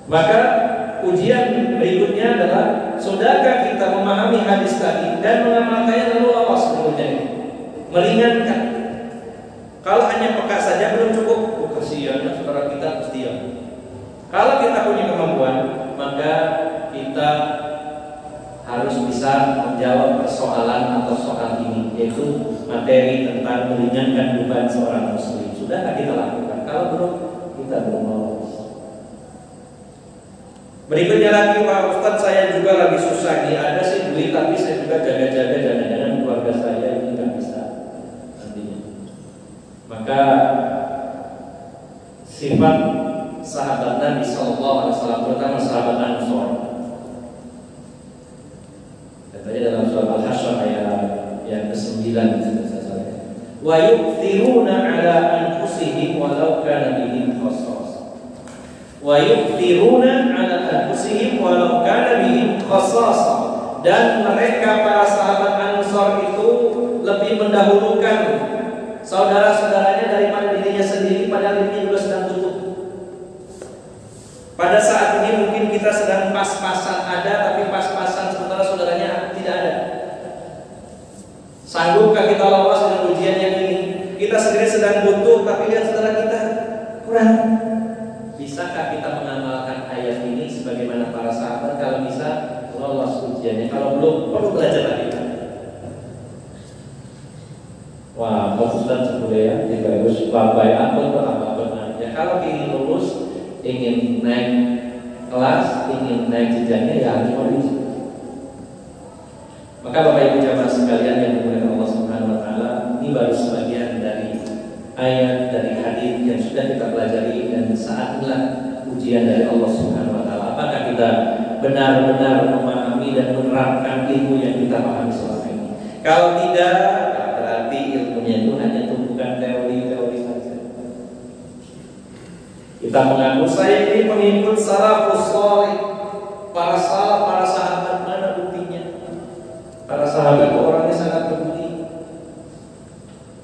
Maka ujian berikutnya adalah, sudahkah kita memahami hadis tadi dan mengamalkannya lalu lolos kemudian meringankan. Kalau hanya peka saja belum cukup, kasihan saudara kita harus diam. Kalau kita punya kemampuan, maka kita harus bisa menjawab persoalan atau soal ini, yaitu materi tentang meringankan beban seorang muslim. Sudahkah kita lakukan? Kalau belum, kita belum lolos. Berikutnya lagi, Pak Ustadz, saya juga lagi susah nih. Ada sih duit, tapi saya juga jaga-jaga, jangan-jangan keluarga saya ini nggak bisa nantinya. Maka sifat sahabat Nabi SAW, terutama sahabat Ansor. Katanya dalam surah Al-Hasyr ayat yang ke-9, wa yu'thiruna ala anfusihim walau kana bihim khassas. Wa yu'thiruna ala anfusihim walau kana bihim khassas. Dan mereka para sahabat Ansor itu lebih mendahulukan saudara-saudaranya daripada dirinya sendiri, padahal dirinya juga sedang butuh. Pada saat ini mungkin kita sedang pas-pasan ada, tapi pas-pasan sementara saudaranya tidak ada. Sanggupkah kita lolos dengan ujian yang ini? Kita sendiri sedang butuh, tapi lihat saudara kita kurang. Bisakah kita mengamalkan ayat ini sebagaimana para sahabat? Kalau bisa, lolos ujiannya. Kalau belum, perlu belajar lagi. Wah, Ustaz sebudaya tidak harus babai apa ya. Kalau ingin lulus, ingin naik kelas, ingin naik jenjangnya, ya harus lulus. Maka Bapak Ibu jamaah sekalian yang dimuliakan Allah Subhanahu wa taala, ini baru sebagian dari ayat dari hadis yang sudah kita pelajari, dan saatnya ujian dari Allah Subhanahu wa taala. Apakah kita benar-benar memahami dan menerapkan ilmu yang kita pahami selama ini? Kalau tidak, berarti ilmunya itu hanya tumpukan teori-teori saja. Kita mengaku saya ini pengikut salafus shalih, para sahabat, mana buktinya? Para sahabat orangnya sangat peduli.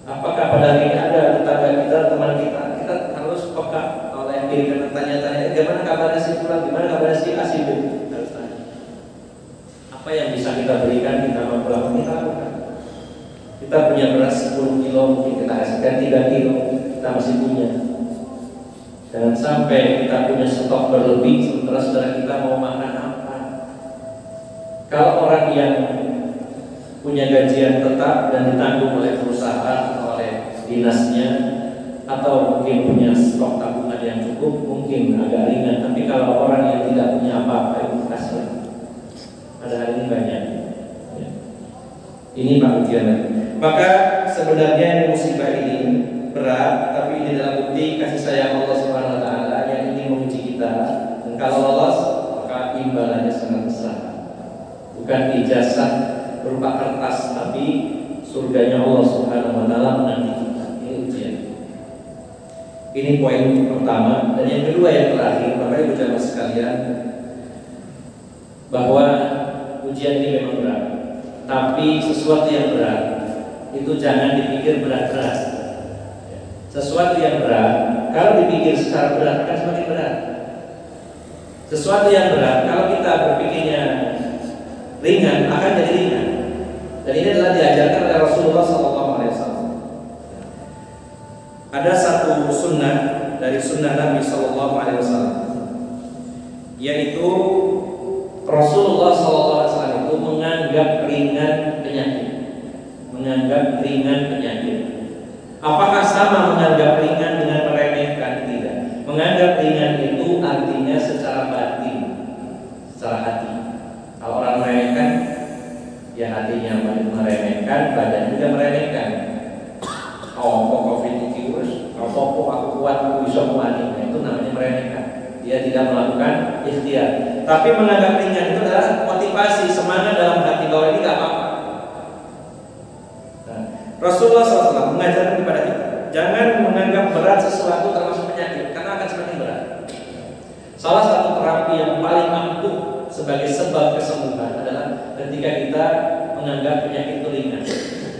Apakah pada hari ini ada tetangga kita, teman kita, kita harus peka oleh diri dan bertanya-tanya, gimana kabarnya si Fulan, gimana kabarnya si A, si B? Harus tanya. Apa yang bisa kita berikan, kita mampu lakukan, kita lakukan. Kita punya beras 10 kilo, mungkin kita hasilkan 3 kilo, kita masih punya. Jangan sampai kita punya stok berlebih, sementara saudara kita mau makan apa. Kalau orang yang punya gajian tetap dan ditanggung oleh perusahaan, oleh dinasnya, atau mungkin punya stok tabungan yang cukup, mungkin agak ringan. Tapi kalau orang yang tidak punya apa-apa, itu kasihan. Pada hari ini banyak. Ya. Ini Pak ujian. Maka sebenarnya musibah ini berat, tapi ini adalah bukti kasih sayang Allah Subhanahu wa taala yang ingin menguji kita. Dan kalau lolos, maka imbalannya sangat besar. Bukan ijazah berupa kertas, tapi surganya Allah Subhanahu wa taala menanti kita. Ini ujian. Ini poin pertama. Dan yang kedua, yang terakhir, Bapak Ibu jamaah sekalian, bahwa ujian ini memang berat. Tapi sesuatu yang berat itu jangan dipikir berat-berat. Sesuatu yang berat, kalau dipikir secara berat akan semakin berat. Sesuatu yang berat, kalau kita berpikirnya ringan, akan jadi ringan. Dan ini adalah diajarkan oleh Rasulullah SAW. Ada satu sunnah dari sunnah Nabi SAW, yaitu Rasulullah SAW itu menganggap ringan penyakit. Menganggap ringan penyakit. Apakah sama menganggap ringan dengan meremehkan? Tidak. Menganggap ringan itu artinya secara batin, secara hati. Kalau orang meremehkan, ya hatinya meremehkan, badan juga meremehkan. Oh, kok COVID virus, oh, kok aku kuat, aku bisa muani. Itu namanya meremehkan. Dia tidak melakukan ikhtiar. Tapi menganggap ringan itu adalah motivasi, semangat dalam hati bahwa ini tidak apa-apa. Rasulullah SAW mengajarkan kepada kita, jangan menganggap berat sesuatu termasuk penyakit, karena akan semakin berat. Salah satu terapi yang paling ampuh sebagai sebab kesembuhan adalah ketika kita menganggap penyakit itu ringan.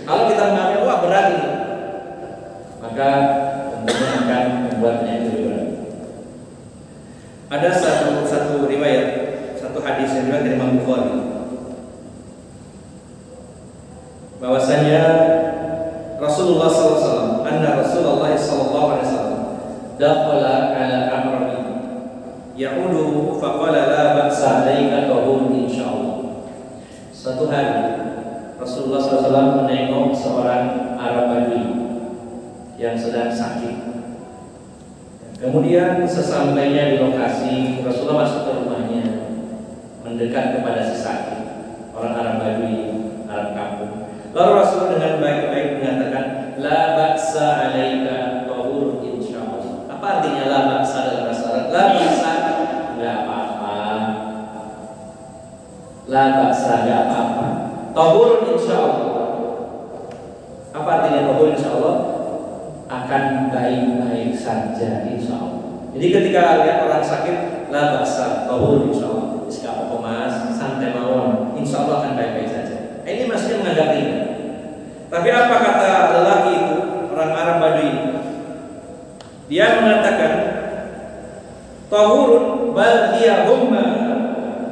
Kalau kita menganggap wah berat ini, maka tentunya akan membuat penyakit lebih berat. Ada satu riwayat, satu hadis yang diriwayatkan dari Imam Bukhari, bahwasanya Rasulullah SAW, anna Rasulullah SAW dakhala ala amri ya'uduhu faqala la ba'sa alaika tahun insyaallah. Suatu hari Rasulullah SAW menengok seorang Arab Badui yang sedang sakit. Kemudian sesampainya di lokasi, Rasulullah masuk ke rumahnya, mendekat kepada si sakit, orang Arab Badui, Arab kampung. Lalu Rasulullah dengan baik-baik mengatakan, la ba'sa alaika tahur insyaallah. Apa artinya la ba'sa dalam bahasa Arab? La ba'sa, enggak apa-apa. La ba'sa, enggak apa-apa. Tahur insyaallah. Apa artinya tahur insyaallah? Akan baik-baik saja insyaallah. Jadi ketika lihat orang sakit, la ba'sa tahur insyaallah. Enggak apa-apa mas, santai mawon. Insyaallah akan baik-baik saja. Ini maksudnya menganggap ringan. Tapi apa kata lelaki itu, orang Arab Badui? Dia mengatakan, tahurun bal hiya humma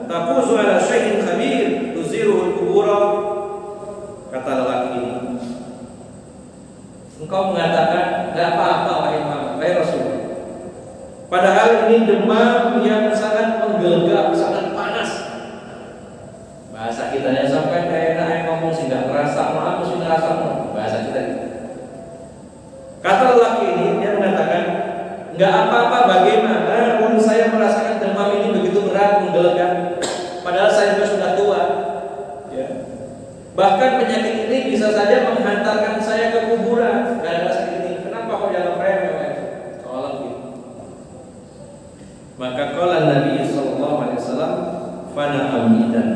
taquzu ala syai'in khabir tuziruhu al-qubura. Kata lelaki ini, engkau mengatakan enggak apa-apa wahai Rasul. Padahal ini demam yang sangat menggelegak, sangat panas. Bahasa kitanya sampai kayak ngomong sih nggak ngerasa, aku sih ngerasa bahasa kita. Kata lelaki ini, dia mengatakan nggak apa-apa, bagaimana pun saya merasakan demam ini begitu berat, menggelegar. Padahal saya juga sudah tua. Ya. penyakit ini bisa saja menghantarkan saya ke kuburan. Gara-gara sakit ini, kenapa kok jangan remeh? Soalnya gitu. Maka qala Nabi sallallahu alaihi wasallam fana amidan.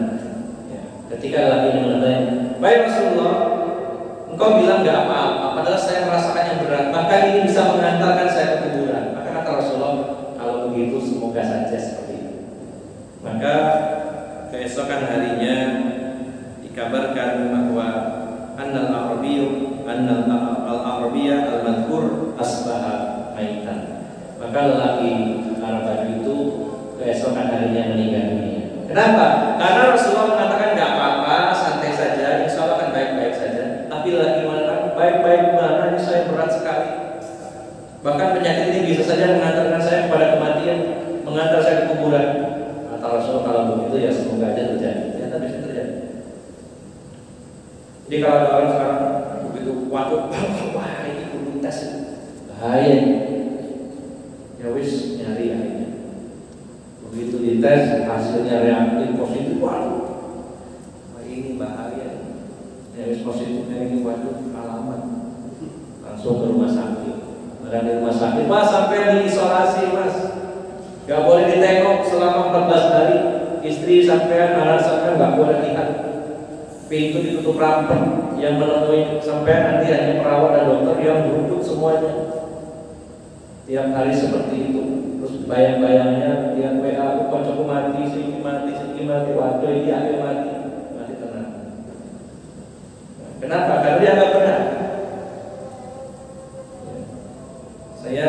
Ya, ketika lagi mengatakan, "Baik Rasulullah, engkau bilang enggak apa-apa, padahal saya merasakan yang berat, maka ini bisa mengantarkan saya ke kuburan." Maka kata Rasulullah, "Kalau begitu semoga saja seperti itu." Maka keesokan harinya dikabarkan bahwa annal al-arabiyya al-madhkur asbaha maitan. Maka lelaki Arab Badui itu keesokan harinya meninggal dunia. Kenapa? Karena Rasulullah mengatakan nggak apa-apa, santai saja, insya Allah akan baik-baik saja. Tapi lelaki mengatakan baik-baik mana, ini saya berat sekali. Bahkan penyakit ini bisa saja mengantarkan saya kepada kematian, mengantar saya ke kuburan. Kata Rasulullah, kalau begitu ya semoga aja terjadi. Ternyata bisa terjadi. Jadi kalau ada orang sekarang begitu waduh, wah ini kudu tes, bahaya. Ya wis nyari akhirnya. Begitu dites hasilnya reaktif positif, waduh, wah ini bahaya. Ya wis positifnya ini waduh alamat. Langsung ke rumah sakit. Ada di rumah sakit, mas sampai diisolasi mas. Gak boleh ditengok selama 14 hari. Istri sampean, anak sampean gak boleh lihat. Pintu ditutup rapat. Yang menemui sampean nanti hanya perawat dan dokter yang duduk semuanya. Tiap hari seperti itu. Terus bayang-bayangnya tiap WA, kocokku mati, sini mati, waduh ini akhir mati. Mati tenang. Kenapa? Karena dia gak benar. Saya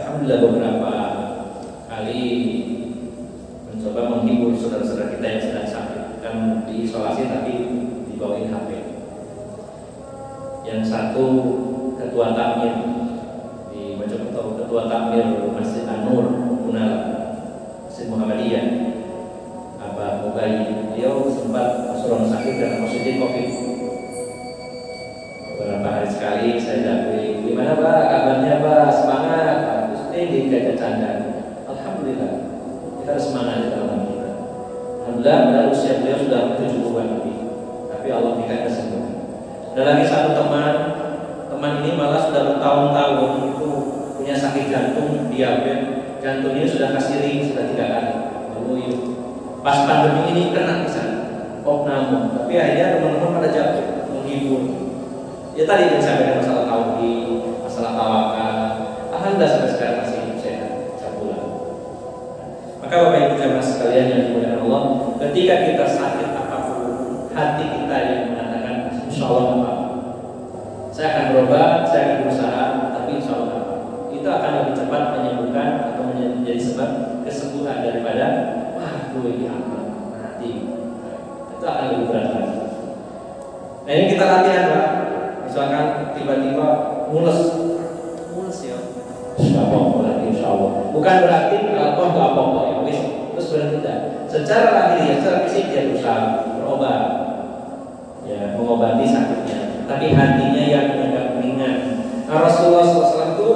alhamdulillah beberapa kali mencoba menghibur saudara-saudara kita yang sedang sakit, kan diisolasi tapi dibawain HP. Yang satu ketua takmir di Mojokerto, ketua takmir Masjid An-Nur Unal Masjid Muhammadiyah, Abah Mubayi, dia sempat masuk rumah sakit karena positif COVID. Beberapa hari sekali saya dapat, gimana Pak kabarnya Pak, semangat. Terus ini diajak canda. Alhamdulillah kita harus semangat di dalam kita. Alhamdulillah pada usia beliau sudah 70-an lebih, tapi Allah berikan kesembuhan. Ada lagi satu teman ini malah sudah bertahun-tahun itu punya sakit jantung, diabetes, jantungnya sudah kasih ring sudah 3 kali. Lalu pas pandemi ini kena di sana, opname. Tapi akhirnya teman-teman pada jatuh menghibur. Ya tadi yang saya bilang masalah tauhid, masalah tawakal. Alhamdulillah sampai sekarang masih sehat, sebulan. Maka Bapak Ibu jemaah sekalian yang dimuliakan Allah, ketika kita sakit apapun, hati kita yang mengatakan insya Allah apa, saya akan berobat, saya akan berusaha, tapi insya Allah apa, itu akan lebih cepat menyembuhkan atau menjadi sebab kesembuhan daripada waduh ini aman mati. Itu akan lebih berat lagi. Nah ini kita latihan Pak. Misalkan tiba-tiba mules ya, nggak apa-apa lagi insya Allah. Bukan berarti kalau nggak apa-apa ya, wis terus berarti tidak. Secara lahiriah, secara fisik dia berusaha berobat, ya mengobati sakitnya. Tapi hatinya yang agak ringan. Nah, Rasulullah SAW itu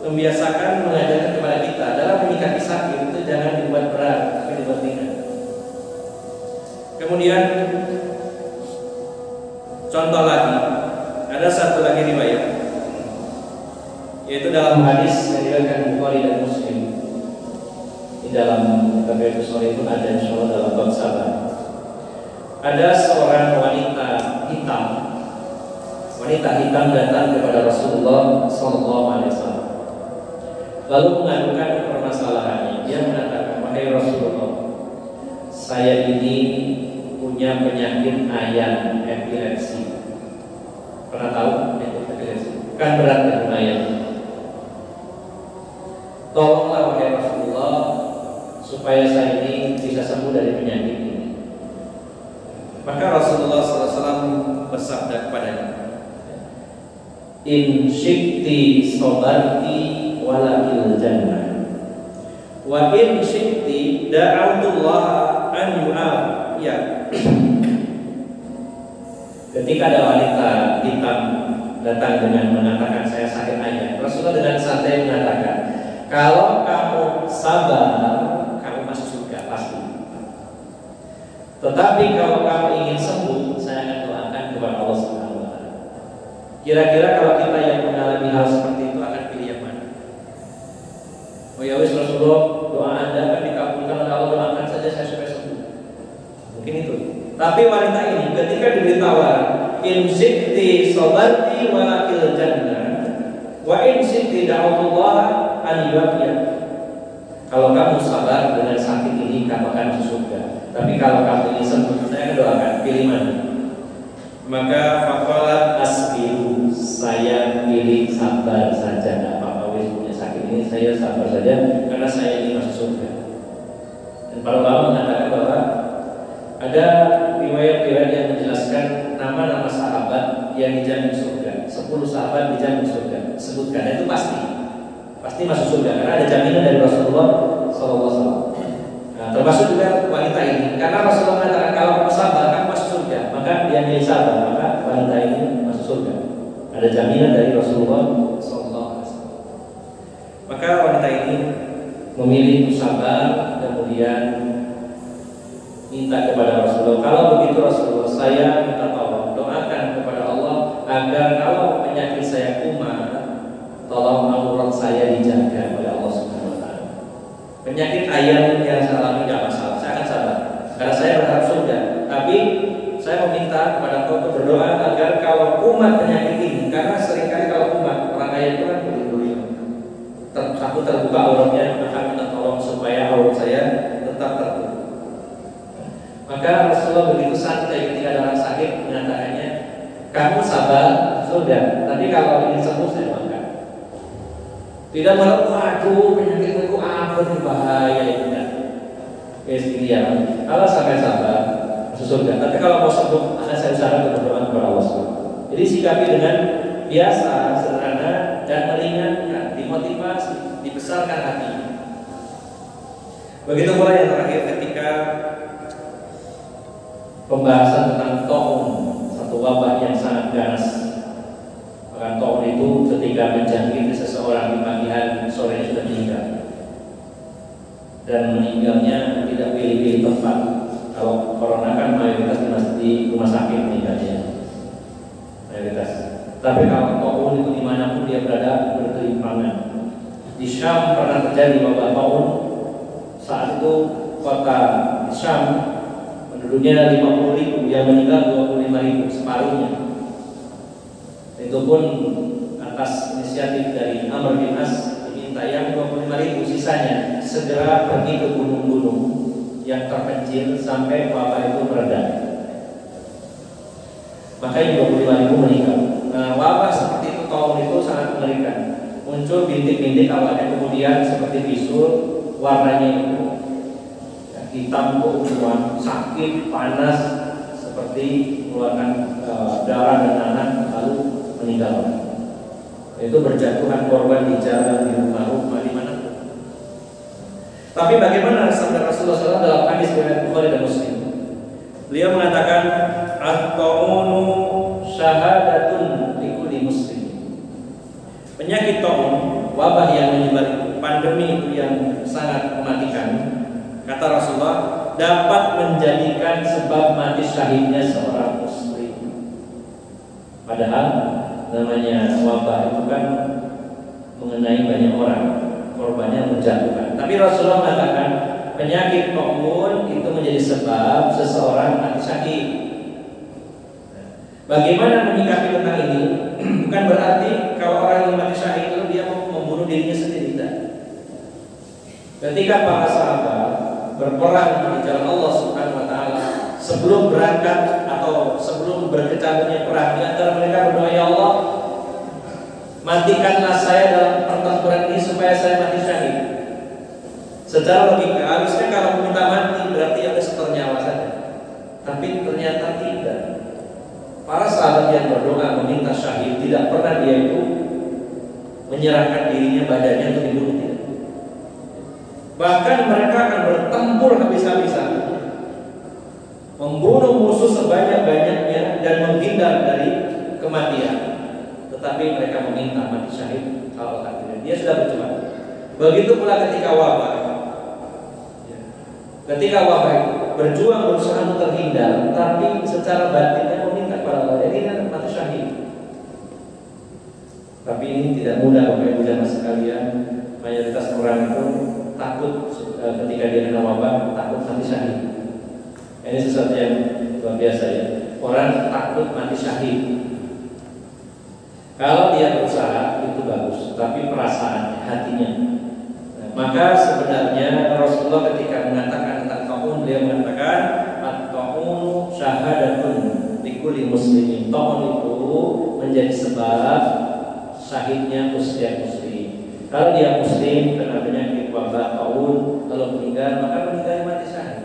membiasakan mengajarkan kepada kita dalam menyikapi sakit itu jangan dibuat berat, tapi dibuat ringan. Kemudian contoh lagi. Ada satu lagi riwayat, yaitu dalam hadis yang diriwayatkan Bukhari dan Muslim. Di dalam kitab Sahih itu ada insyaallah dalam bab sabar. Ada seorang wanita hitam datang kepada Rasulullah SAW. Lalu mengadukan permasalahannya. Dia mengatakan, wahai Rasulullah, saya ini punya penyakit ayan, epilepsi. Pernah tahu epilepsi? Kan berat dan lumayan. Tolonglah wahai Rasulullah supaya saya ini bisa sembuh dari penyakit ini. Maka Rasulullah SAW bersabda kepadanya, in syikti sobarti walakil jannah, wa in syikti da'autullah an yu'afiyah. Ketika ada wanita hitam datang dengan mengatakan saya sakit ayan, Rasulullah dengan santai mengatakan, kalau kamu sabar, kamu masuk surga pasti. Tetapi kalau kamu ingin sembuh, saya akan doakan kepada Kira-kira kalau kita yang mengalami hal seperti itu akan pilih yang mana? Oh ya wis Rasulullah, doa Anda akan dikabulkan oleh Allah, doakan saja saya supaya sembuh. Mungkin itu. Tapi wanita ini ketika diberi tawaran, in syi'ti sabarti wa lakil jannah wa in syi'ti da'utullah an yu'afiyah. Kalau kamu sabar dengan sakit ini, kamu akan masuk surga. Tapi kalau kamu ini sembuh, saya akan doakan, pilih mana? Maka faqalat asbiru, saya pilih sabar saja, tidak apa-apa, wis punya sakit ini saya sabar saja karena saya ini masuk surga. Dan para ulama mengatakan bahwa ada riwayat-riwayat yang menjelaskan nama-nama sahabat yang dijamin surga. 10 sahabat dijamin surga. Sebutkan, dan itu pasti masuk surga karena ada jaminan dari Rasulullah SAW. Nah, termasuk juga wanita ini, karena Rasulullah mengatakan kalau kamu sabar kamu masuk surga, maka dia milih sabar, maka wanita ini masuk surga. Ada jaminan dari Rasulullah SAW. Maka wanita ini memilih sabar, kemudian minta kepada Rasulullah. Kalau begitu Rasulullah, saya minta tolong doakan kepada Allah agar kalau penyakit saya kumat, tolong aurat saya dijaga oleh Allah Subhanahu wa taala. Penyakit ayam yang saya alami tidak masalah, saya akan sabar karena saya berharap surga. Tapi saya meminta kepada Engkau untuk berdoa agar kalau kumat penyakit ini, karena seringkali kalau kumat orang kaya itu kan berduri, takut terbuka auratnya, maka minta tolong supaya aurat saya tetap terbuka. Maka Rasulullah begitu santai ketika dalam sakit mengatakannya, kamu sabar sudah, tapi kalau ingin sembuh saya makan. Tidak malah, waduh penyakitku apa nih, bahaya ini kan. Ya, kalau sampai sabar masuk surga. Tapi kalau mau sembuh, akan saya usahakan berdoa kepada Allah SWT. Jadi sikapi dengan biasa, sederhana dan meringankan, dimotivasi, dibesarkan hati. Begitu pula yang terakhir ketika pembahasan tentang taun, satu wabah yang sangat ganas. Maka taun itu ketika menjangkiti seseorang di pagi hari, sore sudah meninggal. Dan meninggalnya tidak pilih-pilih tempat. Kalau corona kan mayoritas di rumah sakit meninggalnya, mayoritas. Tapi kalau taun itu dimanapun dia berada, berkelimpangan. Di Syam pernah terjadi wabah taun. Saat itu kota Syam penduduknya 50.000, yang meninggal 25.000, separuhnya. Itu pun atas inisiatif dari Amr bin As, diminta yang 25.000 sisanya segera pergi ke gunung-gunung yang terpencil sampai wabah itu mereda. Maka yang 25.000 meninggal. Nah, wabah seperti itu tahun itu sangat mengerikan. Muncul bintik-bintik awalnya, kemudian seperti bisul, warnanya itu hitam keunguan, sakit, panas, seperti mengeluarkan darah dan nanah, lalu meninggal. Itu berjatuhan korban di jalan, di rumah-rumah, di mana. Tapi bagaimana sabda Rasulullah SAW dalam hadis riwayat Bukhari dan Muslim? Beliau mengatakan, at-taunu syahadatun likulli muslim. Penyakit taun, wabah yang menyebar itu, pandemi itu yang sangat mematikan, kata Rasulullah, dapat menjadikan sebab mati syahidnya seorang muslim. Padahal namanya wabah itu kan mengenai banyak orang, korbannya menjatuhkan. Tapi Rasulullah mengatakan penyakit taun itu menjadi sebab seseorang mati syahid. Bagaimana menyikapi tentang ini? Bukan berarti kalau orang yang mati syahid itu dia mau membunuh dirinya sendiri, tidak. Ketika para sahabat berperang di jalan Allah Subhanahu wa taala, sebelum berangkat atau sebelum berkecamuknya perang, di antara mereka berdoa, ya Allah, matikanlah saya dalam pertempuran ini supaya saya mati syahid. Secara logika harusnya kalau meminta mati berarti ada setor nyawa saja. Tapi ternyata tidak. Para sahabat yang berdoa meminta syahid tidak pernah dia itu menyerahkan dirinya, badannya untuk dibunuh, tidak. Bahkan mereka akan bertempur habis-habisan, membunuh musuh sebanyak-banyaknya dan menghindar dari kematian. Tetapi mereka meminta mati syahid kalau tidak. Dia sudah berjuang. Begitu pula ketika wabah. Ketika wabah itu berjuang berusaha untuk terhindar, tapi secara batinnya meminta kepada Allah, jadi mati syahid. Tapi ini tidak mudah Bapak Ibu dan sekalian. Mayoritas orang itu takut ketika dia kena wabah, takut mati syahid. Ini sesuatu yang luar biasa ya. Orang takut mati syahid. Kalau dia berusaha itu bagus, tapi perasaannya, hatinya. Maka sebenarnya Rasulullah ketika mengatakan tentang taun, beliau mengatakan at-taun syahadatun likulli muslimin. Taun itu menjadi sebab syahidnya setiap muslim. Kalau dia muslim kena penyakit wabah taun, kalau meninggal maka meninggal mati syahid.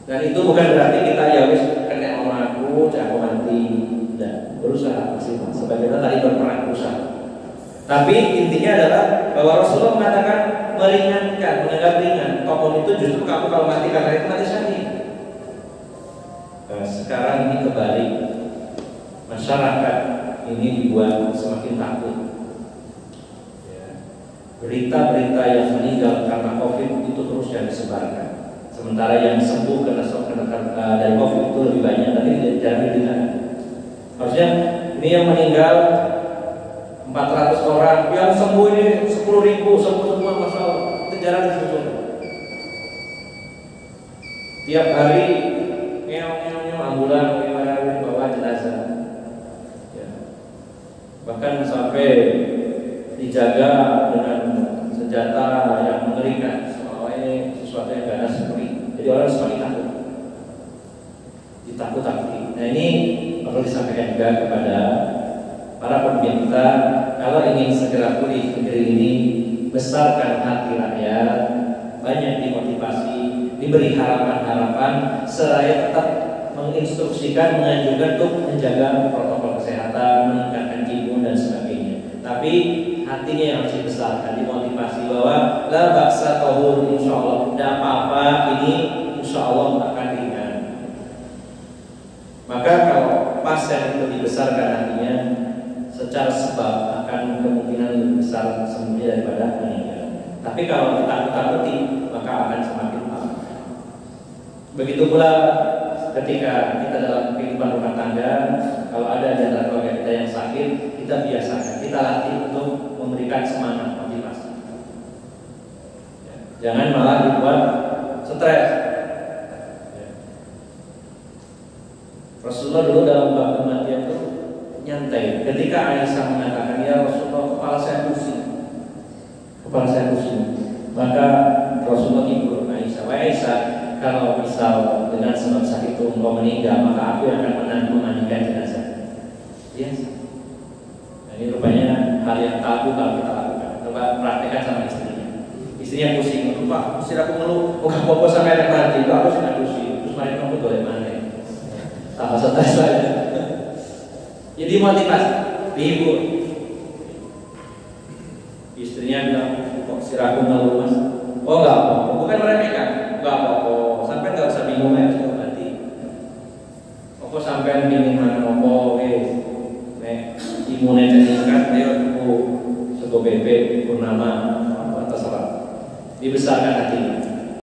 Dan itu bukan berarti kita ya wis kena orang aku, jangan mati. Dan berusaha maksimal. Sebagaimana tadi berperang berusaha. Tapi intinya adalah bahwa Rasulullah mengatakan meringankan, menganggap ringan. Taun itu justru kamu kalau mati karena itu mati syahid. Nah, sekarang ini kebalik. Masyarakat ini dibuat semakin takut. Berita-berita yang meninggal karena COVID itu terus yang disebarkan. Sementara yang sembuh karena dari COVID itu lebih banyak, tapi jarang didengar. Harusnya ini yang meninggal 400 orang, yang sembuh ini 10.000, sembuh semua masalah. Itu jarang disusun. Tiap hari ngeong ambulan bawa jenazah. Ya. Bahkan sampai dijaga dengan senjata yang mengerikan, seolah ini sesuatu yang gak ada seperti. Jadi orang semakin takut, ditakut-takuti. Nah ini perlu disampaikan juga kepada para pemimpin kita, kalau ingin segera pulih negeri ini, besarkan hati rakyat, banyak dimotivasi, diberi harapan-harapan, seraya tetap menginstruksikan, menganjurkan untuk menjaga protokol kesehatan, meningkatkan imun dan sebagainya. Tapi hatinya yang harus dibesarkan, dimotivasi bahwa la baksa tahur, insya Allah tidak apa-apa, ini insya Allah akan ringan. Maka kalau pasien itu dibesarkan hatinya, secara sebab akan kemungkinan lebih besar sembuhnya daripada meninggal. Tapi kalau kita takuti, maka akan semakin parah. Begitu pula ketika kita dalam kehidupan rumah tangga, kalau ada di antara keluarga kita yang sakit, kita biasakan, kita latih untuk memberikan semangat, motivasi. Jangan malah dibuat stres. Rasulullah dulu dalam bab kematian itu nyantai. Ketika Aisyah mengatakan, ya Rasulullah, kepala saya pusing, maka Rasulullah hibur Aisyah. Wahai Aisyah, kalau misal dengan sebab sakit itu engkau meninggal, maka aku yang akan memandikan jenazah. Biasa. Nah, ini rupanya hal yang tabu kalau kita lakukan. Coba praktekkan sama istrinya. Istrinya pusing, Pak, mesti aku ngeluh, muka popo sampai ada mati, aku sih nggak pusing. Terus mereka kamu boleh mana? Tambah stres saja. Jadi motivasi, dihibur. Istrinya bilang, kok siraku ngeluh mas? Oh enggak apa-apa, bukan meremehkan, enggak apa-apa. Sampai nggak usah bingung ya, sudah mati. Apa sampai bingung mana opo, imunnya meningkat, ayo tuku sego bebek purnama, apa terserah. Dibesarkan hati.